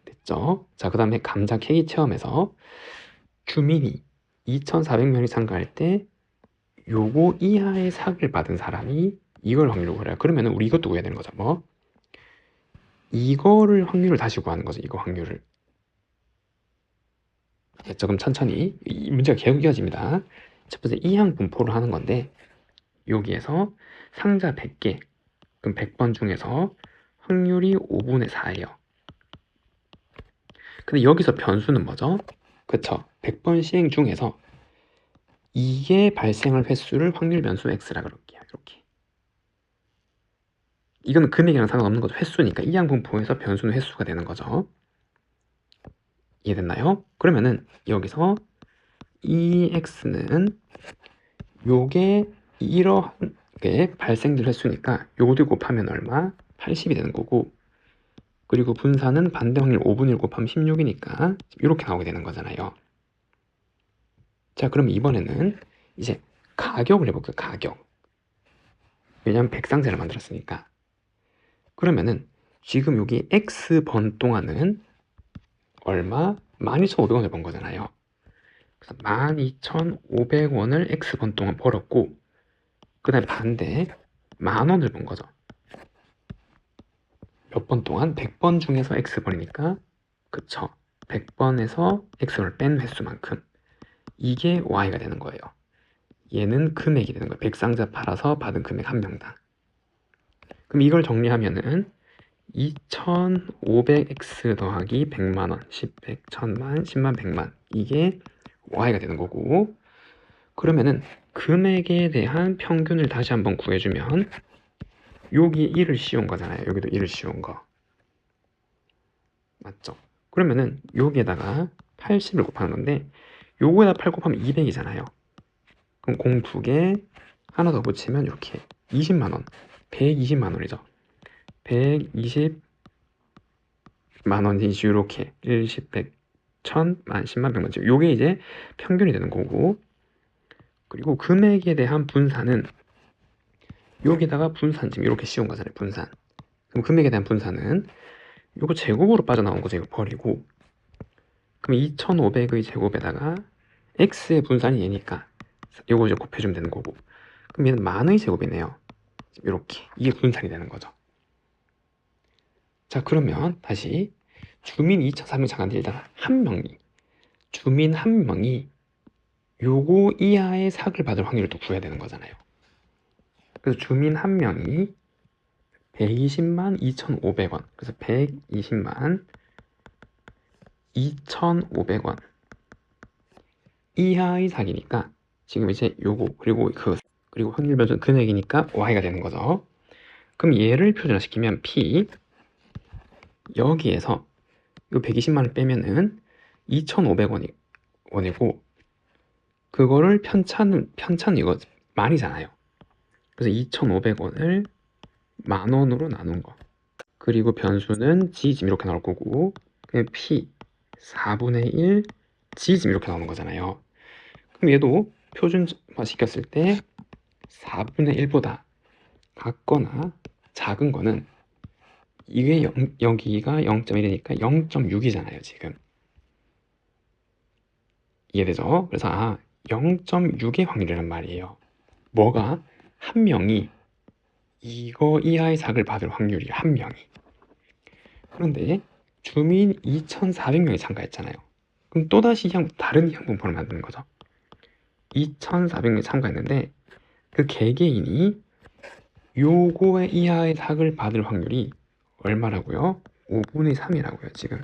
됐죠? 자, 그 다음에 감자 캐기 체험에서 주민이 2,400명이 참가할 때 요거 이하의 상을 받은 사람이 이걸 확률로 그래요. 그러면 우리 이것도 구해야 되는 거죠. 뭐? 이거를 확률을 다시 구하는 거죠. 이거 확률을. 조금 천천히. 이 문제가 계속 이어집니다. 첫 번째 이항 분포를 하는 건데, 여기에서 상자 100개, 그럼 100번 중에서 확률이 5분의 4예요. 근데 여기서 변수는 뭐죠? 그쵸? 100번 시행 중에서 이게 발생할 횟수를 확률 변수 x라 그럴게요. 이렇게. 이거는 금액이랑 상관없는 거죠. 횟수니까 이항 분포에서 변수는 횟수가 되는 거죠. 이해됐나요? 그러면은 여기서 이 x는 요게 이러하게 발생될 횟수니까 요것도 곱하면 얼마? 80이 되는 거고, 그리고 분산은 반대 확률 5분의 1 곱하면 16이니까 이렇게 나오게 되는 거잖아요. 자, 그럼 이번에는 이제 가격을 해볼게요. 가격. 왜냐면 100상자를 만들었으니까. 그러면은 지금 여기 X번 동안은 얼마? 12,500원을 번 거잖아요. 그래서 12,500원을 X번 동안 벌었고, 그 다음에 반대 10,000원을 본 거죠. 몇 번 동안 100번 중에서 x번이니까 그쵸, 100번에서 x를 뺀 횟수만큼 이게 y가 되는 거예요. 얘는 금액이 되는 거예요. 100상자 팔아서 받은 금액 한 명당. 그럼 이걸 정리하면은 2500x 더하기 100만원, 10, 100, 1000만, 10만, 100만 이게 y가 되는 거고, 그러면은 금액에 대한 평균을 다시 한번 구해주면 여기 1을 씌운 거잖아요. 여기도 1을 씌운 거 맞죠? 그러면은 여기에다가 80을 곱하는 건데 요거에다 8 곱하면 200이잖아요. 그럼 공 2개 하나 더 붙이면 이렇게 20만원, 120만원이죠. 120만원이 이렇게 1, 10, 100, 1000, 만, 10만, 100만 요게 이제 평균이 되는 거고, 그리고 금액에 대한 분산은 여기다가 분산 지금 이렇게 씌운 거잖아요. 분산. 그럼 금액에 대한 분산은 요거 제곱으로 빠져나온 거죠. 이거 버리고. 그럼 2500의 제곱에다가 x의 분산이 얘니까 요거 이제 곱해주면 되는 거고, 그럼 얘는 만의 제곱이네요. 이렇게 이게 분산이 되는 거죠. 자, 그러면 다시 주민 2,400명 잠깐 일단 주민 한 명이 요거 이하의 삭을 받을 확률을 또 구해야 되는 거잖아요. 그래서 주민 한 명이 120만 2,500원, 그래서 120만 2,500원 이하의 삭이니까 지금 이제 요거 그리고 확률 변수 금액이니까 y가 되는 거죠. 그럼 얘를 표준화시키면 p 여기에서 이 120만을 빼면은 2,500원이고 그거를 편차는 이거 만이잖아요. 그래서 2,500원을 10,000원으로 나눈 거. 그리고 변수는 g 지금 이렇게 나올 거고, 그냥 p 4분의 1 g 지금 이렇게 나오는 거잖아요. 그럼 얘도 표준화 시켰을 때 4분의 1보다 같거나 작은 거는 이게 여기가 0.1이니까 0.6이잖아요. 지금 이해되죠? 그래서 0.6의 확률이란 말이에요. 뭐가? 한 명이 이거 이하의 삭을 받을 확률이 한 명이. 그런데 주민 2,400명이 참가했잖아요. 그럼 또다시 다른 이항분포를 만드는 거죠. 2,400명이 참가했는데 그 개개인이 요거의 이하의 삭을 받을 확률이 얼마라고요? 5분의 3이라고요. 지금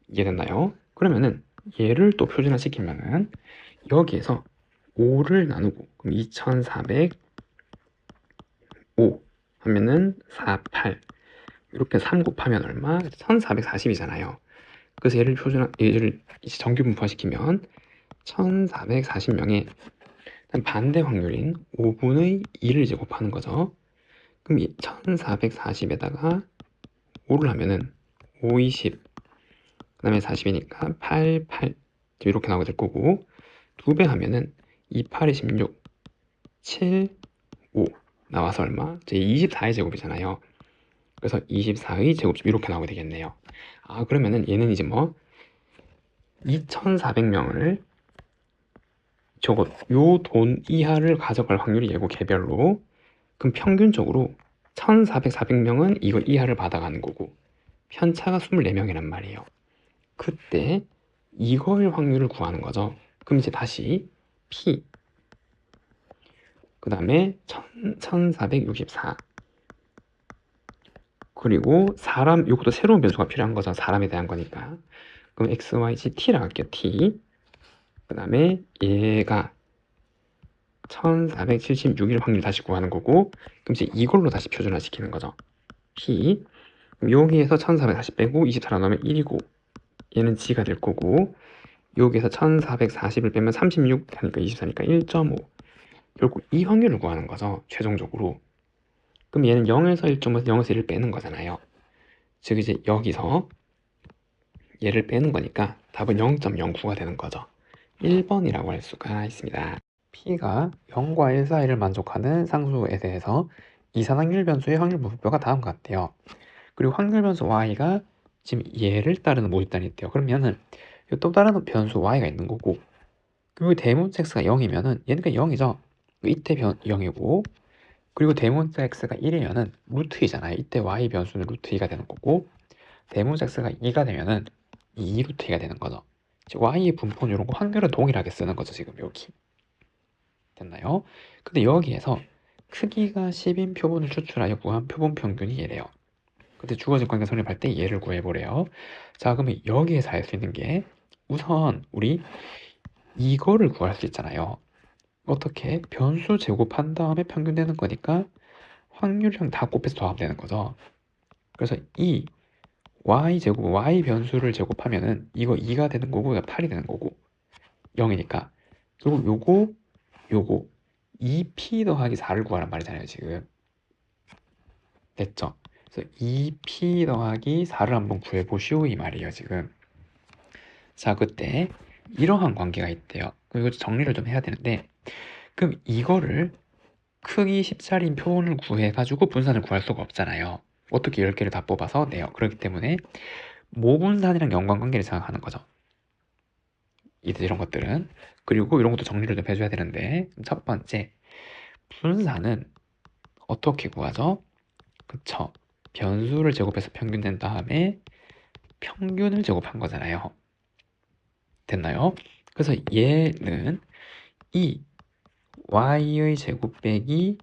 이해됐나요? 그러면은 얘를 또 표준화 시키면은 여기에서 5를 나누고, 그럼 2,405 하면은 48 이렇게 3 곱하면 얼마? 1,440이잖아요. 그래서 얘를 이제 정규 분포화시키면 1,440명의 반대 확률인 5분의 2를 이제 곱하는 거죠. 그럼 1,440에다가 5를 하면은 5, 20, 그 다음에 40이니까 8, 8 이렇게 나오게 될 거고, 2배 하면은 2, 8에 16, 7, 5 나와서 얼마? 제 24의 제곱이잖아요. 그래서 24의 제곱집 이렇게 나오게 되겠네요. 그러면은 얘는 이제 뭐 2,400명을 요 돈 이하를 가져갈 확률이 얘고 개별로, 그럼 평균적으로 1,400명은 이거 이하를 받아가는 거고 편차가 24명이란 말이에요. 그때 이거의 확률을 구하는 거죠. 그럼 이제 다시 P 그 다음에 1,464 그리고 사람, 이것도 새로운 변수가 필요한 거죠. 사람에 대한 거니까. 그럼 x, y, z, t라고 할게요. t 그 다음에 얘가 1,476일 확률 다시 구하는 거고, 그럼 이제 이걸로 다시 표준화 시키는 거죠. p 그럼 여기에서 1,440 빼고 24 넣으면 1이고 얘는 g가 될 거고, 여기에서 1,440을 빼면 36 하니까 24니까 1.5. 결국 이 확률을 구하는 거죠. 최종적으로. 그럼 얘는 0에서 1.5에서 0에서 1을 빼는 거잖아요. 즉 이제 여기서 얘를 빼는 거니까 답은 0.09가 되는 거죠. 1번이라고 할 수가 있습니다. P가 0과 1 사이를 만족하는 상수에 대해서 이산확률 변수의 확률 분포가 다음과 같대요. 그리고 확률 변수 y가 지금 얘를 따르는 모집단이 있대요. 그러면은 또 다른 변수 y가 있는 거고, 그리고 대문자 x가 0이면은 얘는 그냥 0이죠. 이때 0이고, 그리고 대문자 x가 1이면은 루트 2잖아요. 이때 y 변수는 루트 2가 되는 거고, 대문자 x가 2가 되면은 이 2루트 2가 되는 거죠. y의 분포는 이런 거 확률은 동일하게 쓰는 거죠. 지금 여기 됐나요? 근데 여기에서 크기가 10인 표본을 추출하여 구한 표본 평균이 얘래요. 근데 주어진 관계 성립할 때 얘를 구해보래요. 자, 그러면 여기에서 알 수 있는 게 우선 우리 이거를 구할 수 있잖아요. 어떻게? 변수 제곱한 다음에 평균 되는 거니까 확률이랑 다 곱해서 더하면 되는 거죠. 그래서 이 y제곱, y 변수를 제곱하면은 이거 2가 되는 거고 이거 8이 되는 거고 0이니까. 그리고 요거 2p 더하기 4를 구하란 말이잖아요. 지금 됐죠? 그래서 2p 더하기 4를 한번 구해보시오 이 말이에요. 지금. 자, 그때 이러한 관계가 있대요. 이거 정리를 좀 해야 되는데, 그럼 이거를 크기 10짜리인 표본을 구해가지고 분산을 구할 수가 없잖아요. 어떻게 10개를 다 뽑아서 내요. 그렇기 때문에 모분산이랑 연관관계를 생각하는 거죠. 이런 것들은. 그리고 이런 것도 정리를 좀 해줘야 되는데, 첫 번째, 분산은 어떻게 구하죠? 그쵸? 변수를 제곱해서 평균 낸 다음에 평균을 제곱한 거잖아요. 됐나요? 그래서 얘는 이 y의 제곱 빼기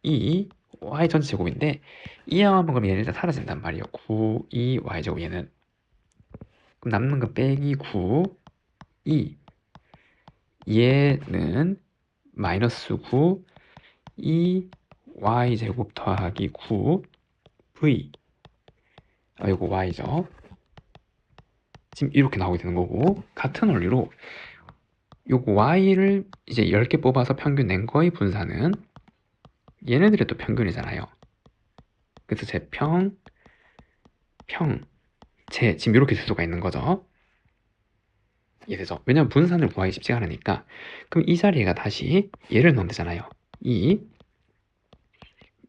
이 y 전체 제곱인데 이 양하면 그럼 얘는 일단 사라진단 말이에요. 9, 2, y제곱 얘는. 그럼 남는 거 빼기 9, 2 얘는 마이너스 9, 2 y제곱 더하기 9 v 이거 y죠. 지금 이렇게 나오게 되는 거고, 같은 원리로 요거 y를 이제 10개 뽑아서 평균 낸 거의 분산은 얘네들의 또 평균이잖아요. 그래서 제 지금 이렇게 줄 수가 있는 거죠. 이해되죠? 왜냐면 분산을 구하기 쉽지가 않으니까. 그럼 이 자리에가 다시 얘를 넣으면 되잖아요.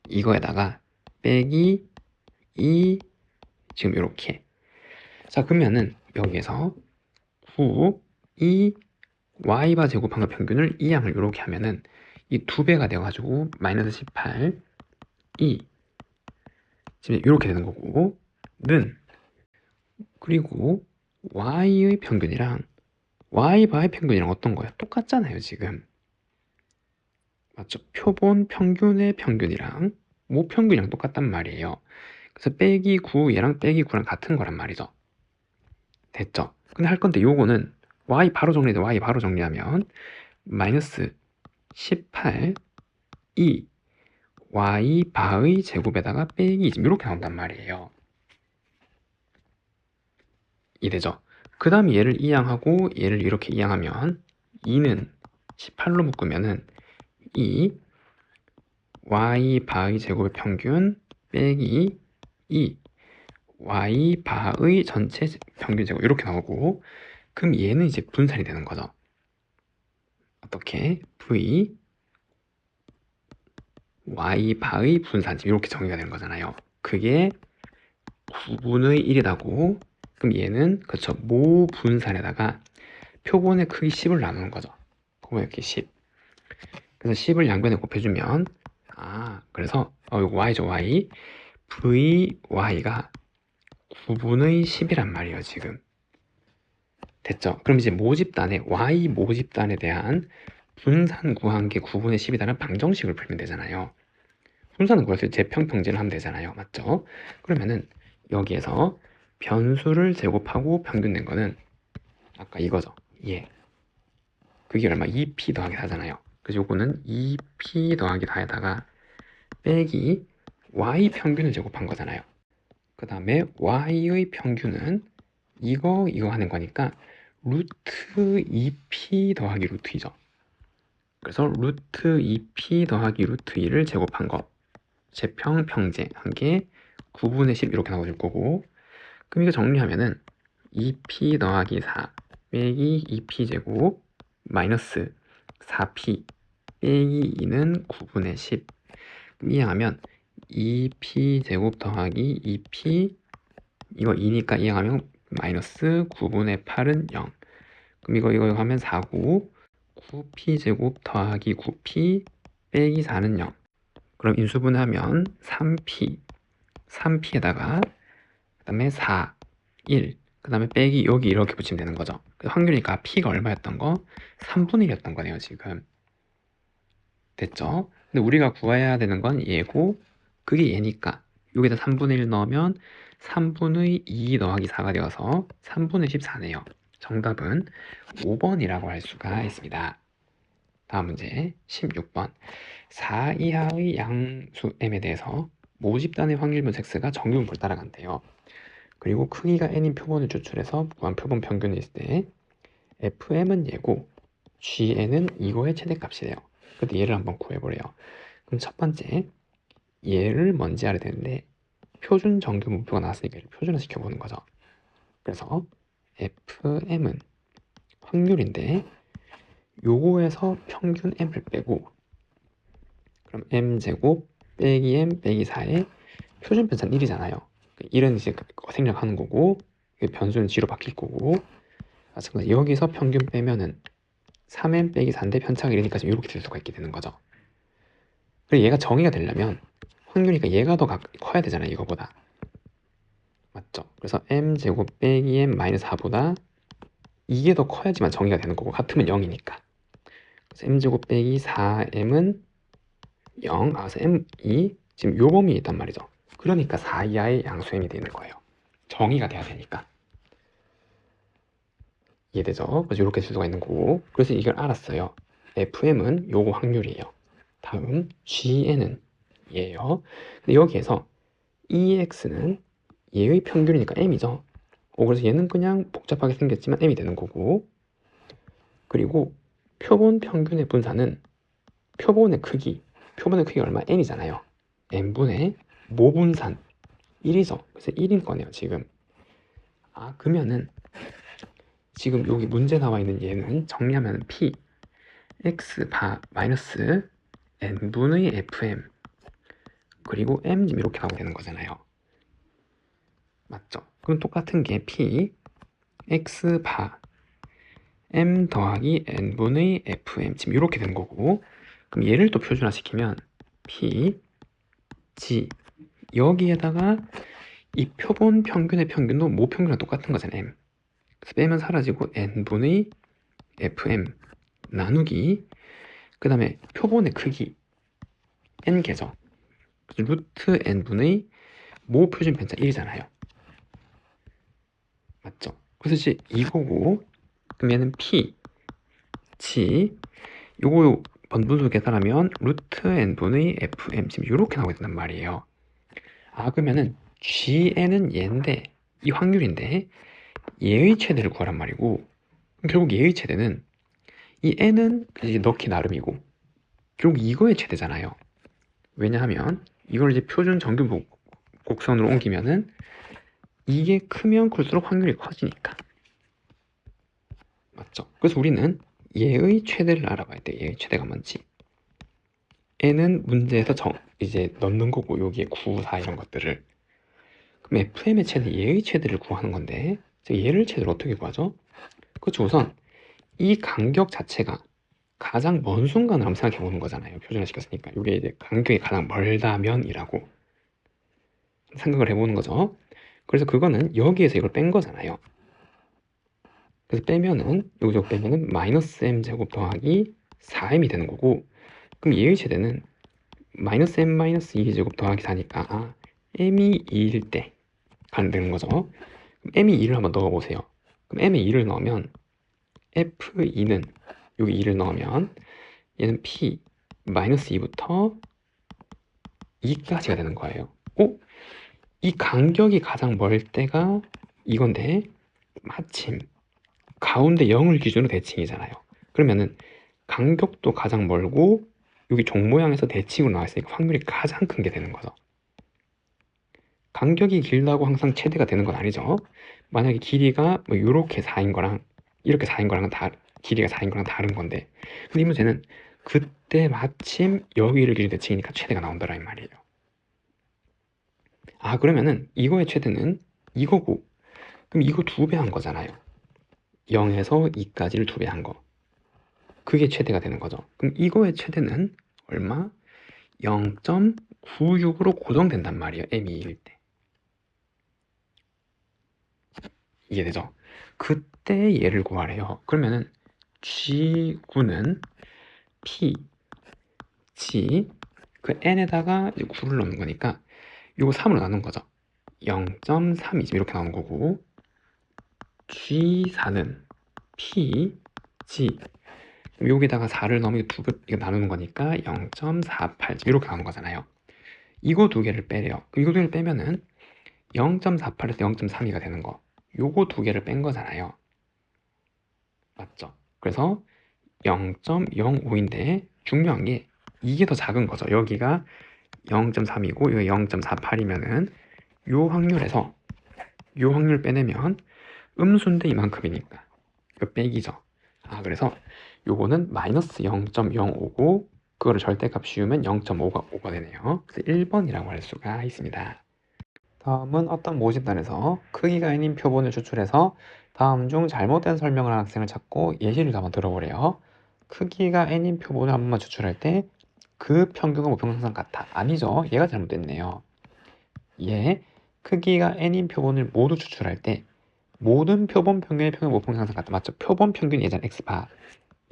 이거에다가 빼기 지금 이렇게. 자, 그러면은 여기에서 9, 2 y바 제곱한 거 평균을 이 양을 이렇게 하면은 이 2배가 되어가지고 마이너스 18 지금 이렇게 되는 거고, 그리고 y의 평균이랑 y바의 평균이랑 어떤 거야? 똑같잖아요. 지금 맞죠? 표본 평균의 평균이랑 모평균이랑 똑같단 말이에요. 그래서 빼기 9 얘랑 빼기 9랑 같은 거란 말이죠. 됐죠? 근데 할 건데 요거는 y 바로 정리돼. y 바로 정리하면 마이너스 18 y 바의 제곱에다가 빼기 지금 이렇게 나온단 말이에요. 이해되죠? 그 다음에 얘를 이항하고 얘를 이렇게 이항하면 2는 18로 묶으면은 y 바의 제곱의 평균 빼기 y 바의 전체 평균 제곱 이렇게 나오고, 그럼 얘는 이제 분산이 되는 거죠. 어떻게? y 바의 분산 이렇게 정의가 되는 거잖아요. 그게 9분의 1이라고. 그럼 얘는 그쵸 모 분산에다가 표본의 크기 10을 나누는 거죠. 그러면 이렇게 10. 그래서 10을 양변에 곱해주면 그래서 이거 y죠. y vy가 9분의 10이란 말이에요. 지금 됐죠? 그럼 이제 모집단에 y 모집단에 대한 분산 구한 게 9분의 10이라는 방정식을 풀면 되잖아요. 분산은 구할 때 재평평진을 하면 되잖아요. 맞죠? 그러면은 여기에서 변수를 제곱하고 평균 낸 거는 아까 이거죠. 그게 얼마? 2p 더하기 4잖아요. 그래서 요거는 2p 더하기 4에다가 빼기 y 평균을 제곱한 거잖아요. 그 다음에 y의 평균은 이거 하는 거니까 루트 2p 더하기 루트 2죠. 그래서 루트 2p 더하기 루트 2를 제곱한 거 재평평제 한 게 9분의 10 이렇게 나와줄 거고, 그럼 이거 정리하면은 2p 더하기 4 빼기 2p 제곱 마이너스 4p 빼기 2는 9분의 10. 이항하면 2p 제곱 더하기 2p 이거 2니까 이항하면 마이너스 9분의 8은 0. 그럼 이거 하면 4, 9 9p제곱 더하기 9p 빼기 4는 0. 그럼 인수분해하면 3p에다가 그 다음에 4, 1, 그 다음에 빼기 여기 이렇게 붙이면 되는 거죠. 확률이니까 p가 얼마였던 거? 3분의 1이었던 거네요, 지금. 됐죠? 근데 우리가 구해야 되는 건 얘고, 그게 얘니까 여기다 3분의 1 넣으면 3분의 2 더하기 4가 되어서 3분의 14네요. 정답은 5번이라고 할 수가 있습니다. 다음 문제 16번. 4 이하의 양수 m에 대해서 모집단의 확률분 x가 정규분포를 따라간대요. 그리고 크기가 n인 표본을 추출해서 구한 표본 평균을 있을 때 fm은 얘고 gn은 이거의 최대값이래요. 근데 얘를 한번 구해보래요. 그럼 첫 번째 얘를 뭔지 알아야 되는데 표준 정규분포가 나왔으니까 얘를 표준화 시켜보는 거죠. 그래서 fm은 확률인데 요거에서 평균 m을 빼고, 그럼 m제곱 빼기 m 빼기 4의 표준 편차는 1이잖아요. 1은 이제 생략하는 거고 변수는 g로 바뀔 거고, 여기서 평균 빼면은 3m 빼기 4인데 편차가 1이니까 이렇게 될 수가 있게 되는 거죠. 그리고 얘가 정의가 되려면 확률이니까 얘가 더 커야 되잖아요, 이거보다. 맞죠? 그래서 m제곱 빼기 m 마이너스 4보다 이게 더 커야지만 정의가 되는 거고, 같으면 0이니까. 그래서 m제곱 빼기 4m은 0, 그래서 m2 지금 요 범위에 있단 말이죠. 그러니까 4 이하의 양수 m이 되는 거예요. 정의가 돼야 되니까. 이해되죠? 그래서 이렇게 될 수가 있는 거고, 그래서 이걸 알았어요. fm은 요거 확률이에요. 다음 gn은 얘예요. 근데 여기에서 ex는 얘의 평균이니까 m이죠. 그래서 얘는 그냥 복잡하게 생겼지만 m이 되는 거고, 그리고 표본 평균의 분산은 표본의 크기가 얼마? n이잖아요. n분의 모분산 1이죠. 그래서 1인 거네요, 지금. 그러면은 지금 여기 문제 나와 있는 얘는 정리하면 p x 바 마이너스 n분의 fm 그리고 m 지금 이렇게 나오게 되는 거잖아요. 맞죠? 그럼 똑같은 게 p x 바 m 더하기 n분의 fm 지금 이렇게 된 거고, 그럼 얘를 또 표준화시키면 p g 여기에다가 이 표본 평균의 평균도 모 평균이랑 똑같은 거잖아요, m. 그래서 빼면 사라지고 n분의 fm 나누기 그 다음에 표본의 크기 n개죠. 루트 n분의 모 표준 편차 1이잖아요. 맞죠? 그래서 이제 이거고, 그럼 얘는 p, g 요거 번분수 계산하면 루트 n분의 fm 지금 이렇게 나오게 된단 말이에요. 그러면은 gn은 얘인데 이 확률인데 얘의 최대를 구하란 말이고, 결국 얘의 최대는 이 n은 이제 넣기 나름이고 결국 이거의 최대잖아요. 왜냐하면 이걸 이제 표준 정규 곡선으로 옮기면은 이게 크면 클수록 확률이 커지니까. 맞죠? 그래서 우리는 얘의 최대를 알아봐야 돼. 얘의 최대가 뭔지. n은 문제에서 이제 넣는 거고, 여기에 9, 4 이런 것들을. 그럼 fm의 최대, 얘의 최대를 구하는 건데, 얘를 최대를 어떻게 구하죠? 그렇죠. 우선 이 간격 자체가 가장 먼 순간을 한번 생각해 보는 거잖아요. 표준화 시켰으니까. 이게 이제 간격이 가장 멀다면이라고 생각을 해보는 거죠. 그래서 그거는 여기에서 이걸 뺀 거잖아요. 그래서 빼면은 여기서 빼면은 마이너스 m 제곱 더하기 4m이 되는 거고, 그럼 얘의 최대는 마이너스 m 마이너스 2 제곱 더하기 4니까 m이 2일 때 가는 되는 거죠. 그럼 m이 2를 한번 넣어보세요. 그럼 m에 2를 넣으면 f2는 여기 2를 넣으면 얘는 p 마이너스 2부터 2까지가 되는 거예요. 이 간격이 가장 멀 때가 이건데 마침 가운데 0을 기준으로 대칭이잖아요. 그러면은 간격도 가장 멀고 여기 종 모양에서 대칭으로 나와 있으니까 확률이 가장 큰 게 되는 거죠. 간격이 길다고 항상 최대가 되는 건 아니죠. 만약에 길이가 뭐 이렇게 4인 거랑 이렇게 4인 거랑은 길이가 4인 거랑 다른 건데, 근데 이 문제는 그때 마침 여기를 기준 대칭이니까 최대가 나온다라는 말이에요. 그러면은 이거의 최대는 이거고, 그럼 이거 2배 한 거잖아요. 0에서 2까지를 2배 한 거. 그게 최대가 되는 거죠. 그럼 이거의 최대는 얼마? 0.96으로 고정된단 말이에요. m이 2일 때. 이해되죠? 그때 얘를 구하래요. 그러면은 G9는 P, G, 그 n에다가 이제 9를 넣는 거니까 요거 3으로 나눈 거죠. 0.32 이렇게 나오는 거고, G4는 P, G, 여기다가 4를 넣으면 이거 나누는 거니까 0.48 이렇게 나오는 거잖아요. 이거 두 개를 빼래요. 이거 두 개를 빼면은 0.48에서 0.32가 되는 거. 요거 두 개를 뺀 거잖아요. 맞죠? 그래서 0.05인데 중요한 게 이게 더 작은 거죠. 여기가 0.3이고 여기 0.48이면은 요 확률에서 요 확률 빼내면 음수인데 이만큼이니까 이거 빼기죠. 그래서 요거는 마이너스 0.05고 그거를 절대값 씌우면 0.5가 되네요. 그래서 1번이라고 할 수가 있습니다. 다음은 어떤 모집단에서 크기가 n인 표본을 추출해서 다음 중 잘못된 설명을 한 학생을 찾고 예시를 한번 들어보래요. 크기가 n인 표본을 한 번만 추출할 때 그 평균과 모평 항상 같아. 아니죠. 얘가 잘못됐네요. 얘 크기가 n인 표본을 모두 추출할 때 모든 표본 평균의 평균 모평 항상 같다. 맞죠? 표본 평균 예전 x바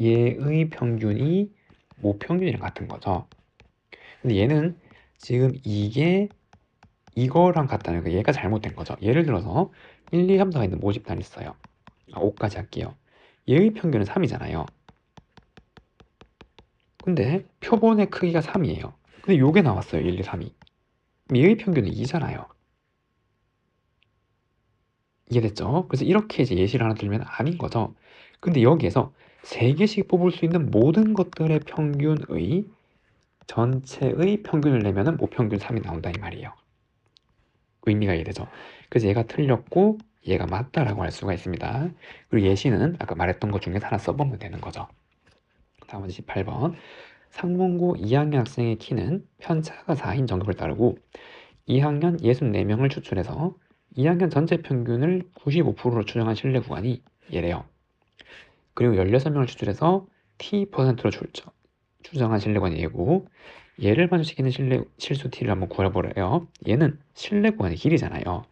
얘의 평균이 모평균이랑 같은 거죠. 근데 얘는 지금 이게 이거랑 같다는 거 얘가 잘못된 거죠. 예를 들어서 1, 2, 3, 4가 있는 모집단이 있어요. 5까지 할게요. 얘의 평균은 3이잖아요. 근데 표본의 크기가 3이에요. 근데 요게 나왔어요. 1, 2, 3이. 얘의 평균은 2잖아요. 이해됐죠? 그래서 이렇게 이제 예시를 하나 들면 아닌 거죠. 근데 여기에서 3개씩 뽑을 수 있는 모든 것들의 평균의 전체의 평균을 내면은 모평균 3이 나온다 이 말이에요. 의미가 이해되죠? 그래서 얘가 틀렸고 얘가 맞다라고 할 수가 있습니다. 그리고 예시는 아까 말했던 것 중에 하나 써보면 되는 거죠. 다음은 18번. 상문고 2학년 학생의 키는 편차가 4인 정급을 따르고 2학년 64명을 추출해서 2학년 전체 평균을 95%로 추정한 신뢰 구간이 얘래요. 그리고 16명을 추출해서 t%로 추정한 신뢰 구간이 얘고, 얘를 반영시키는 실수 t를 한번 구해보래요. 얘는 신뢰 구간의 길이잖아요.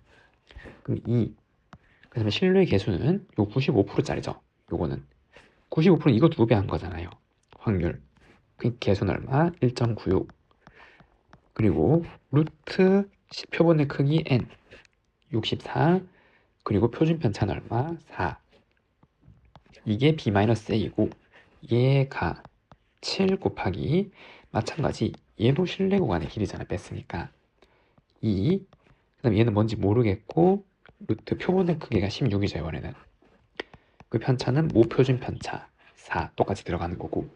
그럼 그다음에 신뢰 개수는 요 95%짜리죠. 요거는 95%는 이거 2배 한 거잖아요. 확률. 그 개수는 얼마? 1.96. 그리고 루트 표본의 크기 n 64. 그리고 표준 편차는 얼마? 4. 이게 b-a이고 얘가 7 곱하기 마찬가지 얘도 신뢰 구간의 길이잖아. 뺐으니까 2. 그다음 얘는 뭔지 모르겠고 루트 표본의 크기가 16이죠. 이번에는 그 편차는 모표준 편차 4 똑같이 들어가는 거고.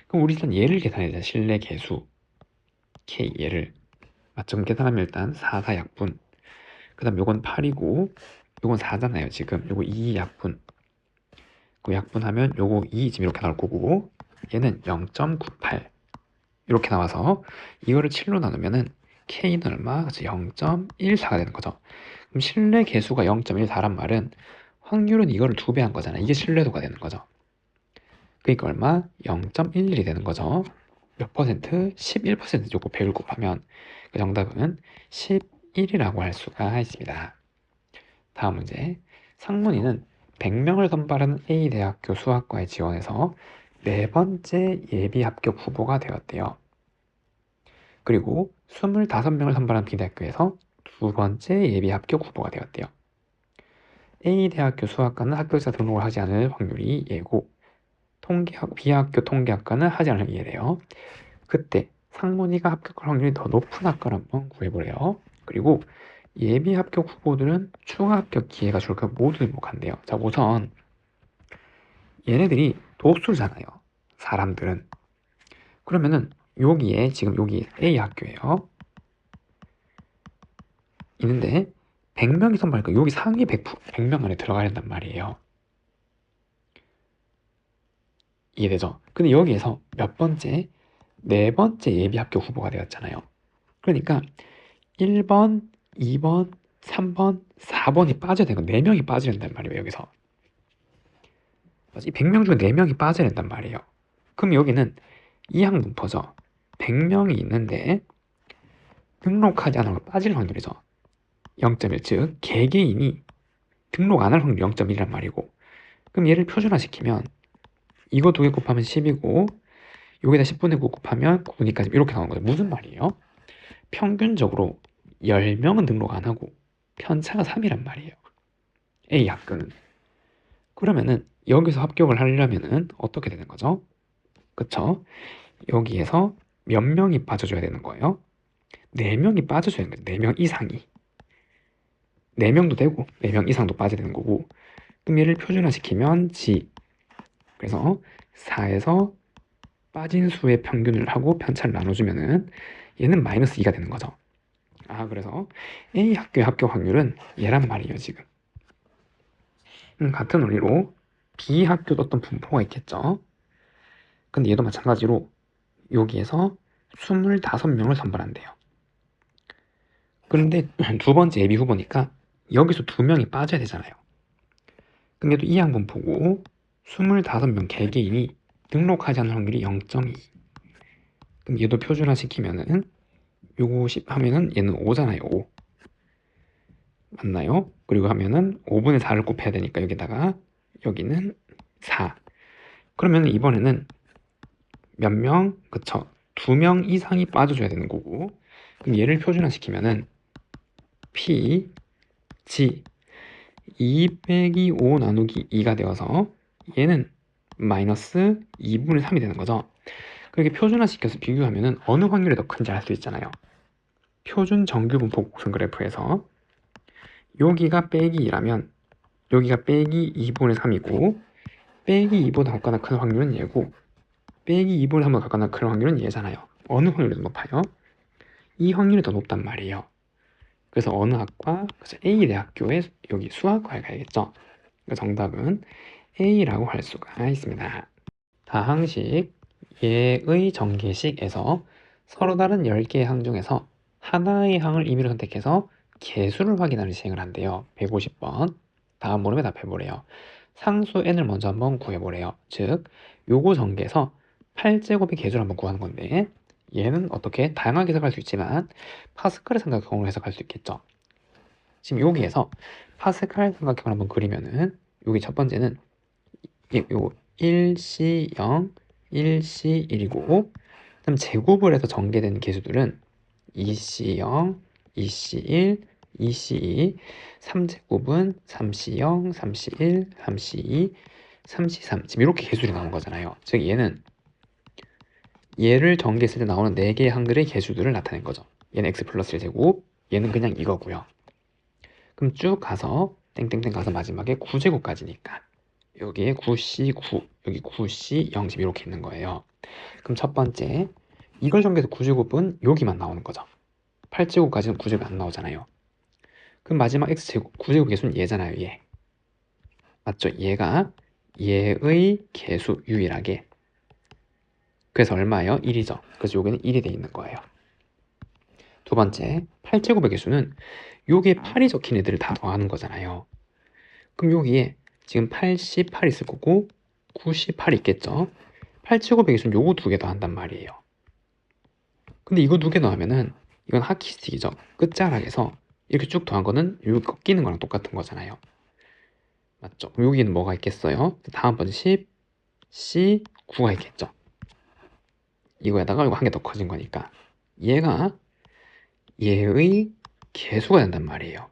그럼 우리 일단 얘를 계산해야 돼. 신뢰 개수 k 얘를 맞점 계산하면 일단 4, 4약분. 그 다음 요건 8이고 요건 4잖아요. 지금 요거 2약분. 그 약분하면 요거 2 지금 이렇게 나올 거고 얘는 0.98 이렇게 나와서 이거를 7로 나누면은 k는 얼마? 0.14가 되는 거죠. 그럼 신뢰 개수가 0.14란 말은 확률은 이거를 2배 한 거잖아. 이게 신뢰도가 되는 거죠. 그러니까 얼마? 0.11이 되는 거죠. 몇 퍼센트? 11% 요거 100을 곱하면 그 정답은 11이라고 할 수가 있습니다. 다음 문제. 상문이는 100명을 선발하는 A대학교 수학과에 지원해서 4번째 예비 합격 후보가 되었대요. 그리고 25명을 선발한 B대학교에서 2번째 예비 합격 후보가 되었대요. A대학교 수학과는 합격자 등록을 하지 않을 확률이 예고, B학교 통계학과는 하지 않을 예래요. 그때 상문이가 합격할 확률이 더 높은 학과를 한번 구해보래요. 그리고 예비 합격 후보들은 추가 합격 기회가 줄까 모두 행복한데요. 자, 우선 얘네들이 도수잖아요. 사람들은. 그러면은 여기에 지금 여기 A 학교예요. 있는데 100명이 선발할까? 여기 상위 100명 안에 들어가야 된단 말이에요. 이해되죠? 근데 여기에서 몇 번째? 4번째 예비 합격 후보가 되었잖아요. 그러니까 1번, 2번, 3번, 4번이 빠져야 되고 4명이 빠져야 된단 말이에요. 여기서 이 100명 중에 4명이 빠져야 된단 말이에요. 그럼 여기는 이항분포죠. 100명이 있는데 등록하지 않은 걸 빠질 확률이죠. 0.1, 즉 개개인이 등록 안 할 확률이 0.1이란 말이고, 그럼 얘를 표준화시키면 이거 2개 곱하면 10이고 여기다 10분의 9 곱하면 9니까 이렇게 나오는 거죠. 무슨 말이에요? 평균적으로 10명은 등록 안 하고 편차가 3이란 말이에요. A 학교는. 그러면은 여기서 합격을 하려면은 어떻게 되는 거죠? 그쵸? 여기에서 몇 명이 빠져줘야 되는 거예요? 4명이 빠져줘야 되는 거죠. 4명 이상이. 4명도 되고 4명 이상도 빠져야 되는 거고, 그럼 얘를 표준화시키면 G. 그래서 4에서 빠진 수의 평균을 하고 편차를 나눠주면은 얘는 마이너스 2가 되는 거죠. 아, 그래서 A 학교의 합격 확률은 얘란 말이에요, 지금. 같은 원리로 B 학교도 어떤 분포가 있겠죠. 근데 얘도 마찬가지로 여기에서 25명을 선발한대요. 그런데 두 번째 예비 후보니까 여기서 2명이 빠져야 되잖아요. 그럼 얘도 이 양분 보고 25명 개개인이 등록하지 않은 확률이 0.2. 그럼 얘도 표준화 시키면은 요거 10 하면은 얘는 5잖아요. 5. 맞나요? 그리고 하면은 5분의 4를 곱해야 되니까 여기다가 여기는 4. 그러면 이번에는 몇 명? 그쵸. 2명 이상이 빠져줘야 되는 거고, 그럼 얘를 표준화시키면은 P, G 2 빼기 5 나누기 2가 되어서 얘는 마이너스 2분의 3이 되는 거죠. 그렇게 표준화시켜서 비교하면은 어느 확률이 더 큰지 알 수 있잖아요. 표준 정규분포 곡선 그래프에서 여기가 빼기 2라면 여기가 빼기 2분의 3이고 빼기 2보다 같거나 큰 확률은 얘고 빼기 2분의 3보다 같거나 큰 확률은 얘잖아요. 어느 확률이 더 높아요? 이 확률이 더 높단 말이에요. 그래서 어느 학과? 그래서 A 대학교의 여기 수학과에 가야겠죠. 그러니까 정답은 A라고 할 수가 있습니다. 다항식 예의 전개식에서 서로 다른 10개의 항 중에서 하나의 항을 임의로 선택해서 개수를 확인하는 시행을 한대요. 150번. 다음 물음에 답해보래요. 상수 n을 먼저 한번 구해보래요. 즉 요거 전개에서 8제곱의 개수를 한번 구하는 건데, 얘는 어떻게 다양하게 해석할 수 있지만 파스칼의 삼각형으로 해석할 수 있겠죠. 지금 여기에서 파스칼 삼각형을 한번 그리면은 여기 첫 번째는 요 1C0, 1C1이고, 그다음 제곱을 해서 전개된 개수들은 2C0, 2C1, 2C2, 3제곱은 3C0, 3C1, 3C2, 3C3. 지금 이렇게 개수들이 나오는 거잖아요. 즉 얘는 얘를 전개했을 때 나오는 4개의 항들의 개수들을 나타낸 거죠. 얘는 x 플러스 1제곱, 얘는 그냥 이거고요. 그럼 쭉 가서 땡땡땡 가서 마지막에 9제곱까지니까 여기에 9C9, 여기 9C0 지금 이렇게 있는 거예요. 그럼 첫 번째 이걸 전개해서 9제곱은 여기만 나오는 거죠. 8제곱까지는 9제곱이 안 나오잖아요. 그럼 마지막 x제곱, 9제곱 개수는 얘잖아요. 얘. 맞죠? 얘가 얘의 개수 유일하게. 그래서 얼마예요? 1이죠. 그래서 여기는 1이 돼 있는 거예요. 두 번째, 8제곱의 개수는 여기에 8이 적힌 애들을 다 더하는 거잖아요. 그럼 여기에 지금 88 있을 거고 98 있겠죠. 8제곱의 개수는 요거 2개 더한단 말이에요. 근데 이거 2개 더하면은 이건 하키스틱이죠. 끝자락에서 이렇게 쭉 더한 거는 여기 꺾이는 거랑 똑같은 거잖아요. 맞죠? 그럼 여기는 뭐가 있겠어요? 다음번에 10, C, 9가 있겠죠. 이거에다가 이거 한 개 더 커진 거니까 얘가 얘의 개수가 된단 말이에요.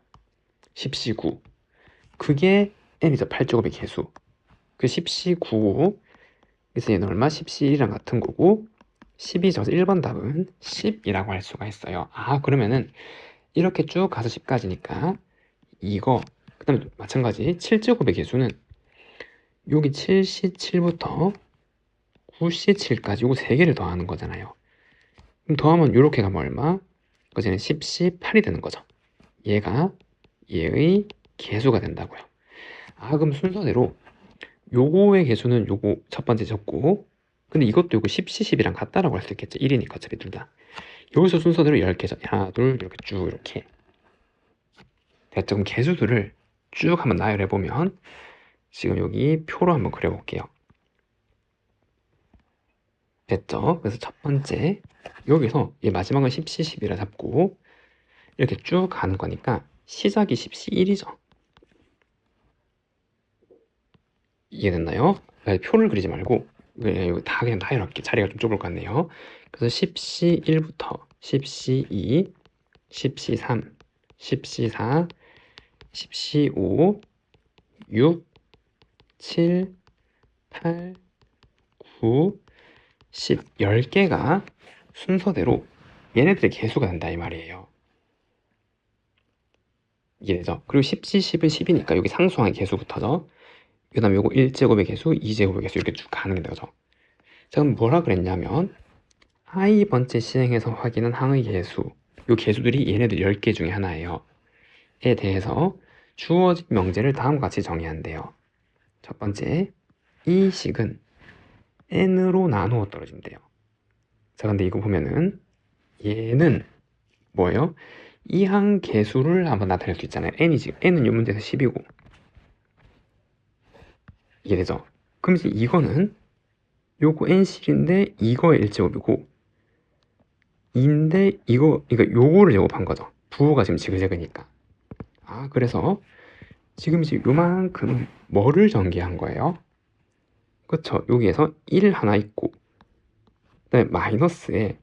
10C9. 그게 n이죠. 8제곱의 개수. 그 10C9. 그래서 얘는 얼마? 10C1이랑 같은 거고 10이 져서 1번 답은 10이라고 할 수가 있어요. 아, 그러면은 이렇게 쭉 가서 10까지니까 이거, 그 다음에 마찬가지 7제곱의 개수는 여기 7C7부터 9C7까지 요거 3개를 더하는 거잖아요. 그럼 더하면 이렇게 가면 얼마? 그거는 10C8이 되는 거죠. 얘가 얘의 개수가 된다고요. 아, 그럼 순서대로 요거의 개수는 요거 첫 번째 적고, 근데 이것도 요거 10C10이랑 같다라고 할 수 있겠죠. 1이니까 어차피 둘 다. 여기서 순서대로 10개죠. 하나, 둘, 이렇게 쭉 이렇게. 됐죠. 그럼 개수들을 쭉 한번 나열해보면 지금 여기 표로 한번 그려볼게요. 됐죠? 그래서 첫 번째 여기서 얘 마지막은 10C, 10이라 잡고 이렇게 쭉 가는 거니까 시작이 10C 1이죠. 이해됐나요? 표를 그리지 말고 이거 다 그냥 다 이렇게 자리가 좀 좁을 것 같네요. 그래서 10C 1부터 10C 2, 10C 3, 10C 4, 10C 5, 6, 7, 8, 9, 10, 10개가 순서대로 얘네들의 개수가 된다 이 말이에요. 이해되죠? 그리고 10C, 10은 10이니까 여기 상수항의 개수부터죠. 그 다음에 요거 1제곱의 개수, 2제곱의 개수 이렇게 쭉 가는 거죠. 자, 그럼 뭐라 그랬냐면 i 번째 시행에서 확인한 항의 개수, 요 개수들이 얘네들 10개 중에 하나예요. 에 대해서 주어진 명제를 다음과 같이 정의한대요. 첫 번째, 이 식은 n으로 나누어 떨어진대요. 자, 근데 이거 보면은 얘는 뭐예요? 이 항 개수를 한번 나타낼 수 있잖아요. n이지. n은 요 문제에서 10이고. 이해되죠? 그럼 이제 이거는 요거 n실인데 이거의 1제곱이고 2인데 이거, 그러니까 요거를 제곱한 거죠. 부호가 지금 지그재그니까. 아, 그래서 지금 이제 요만큼 뭐를 전개한 거예요? 그쵸? 여기에서 1 하나 있고 그다음에 마이너스에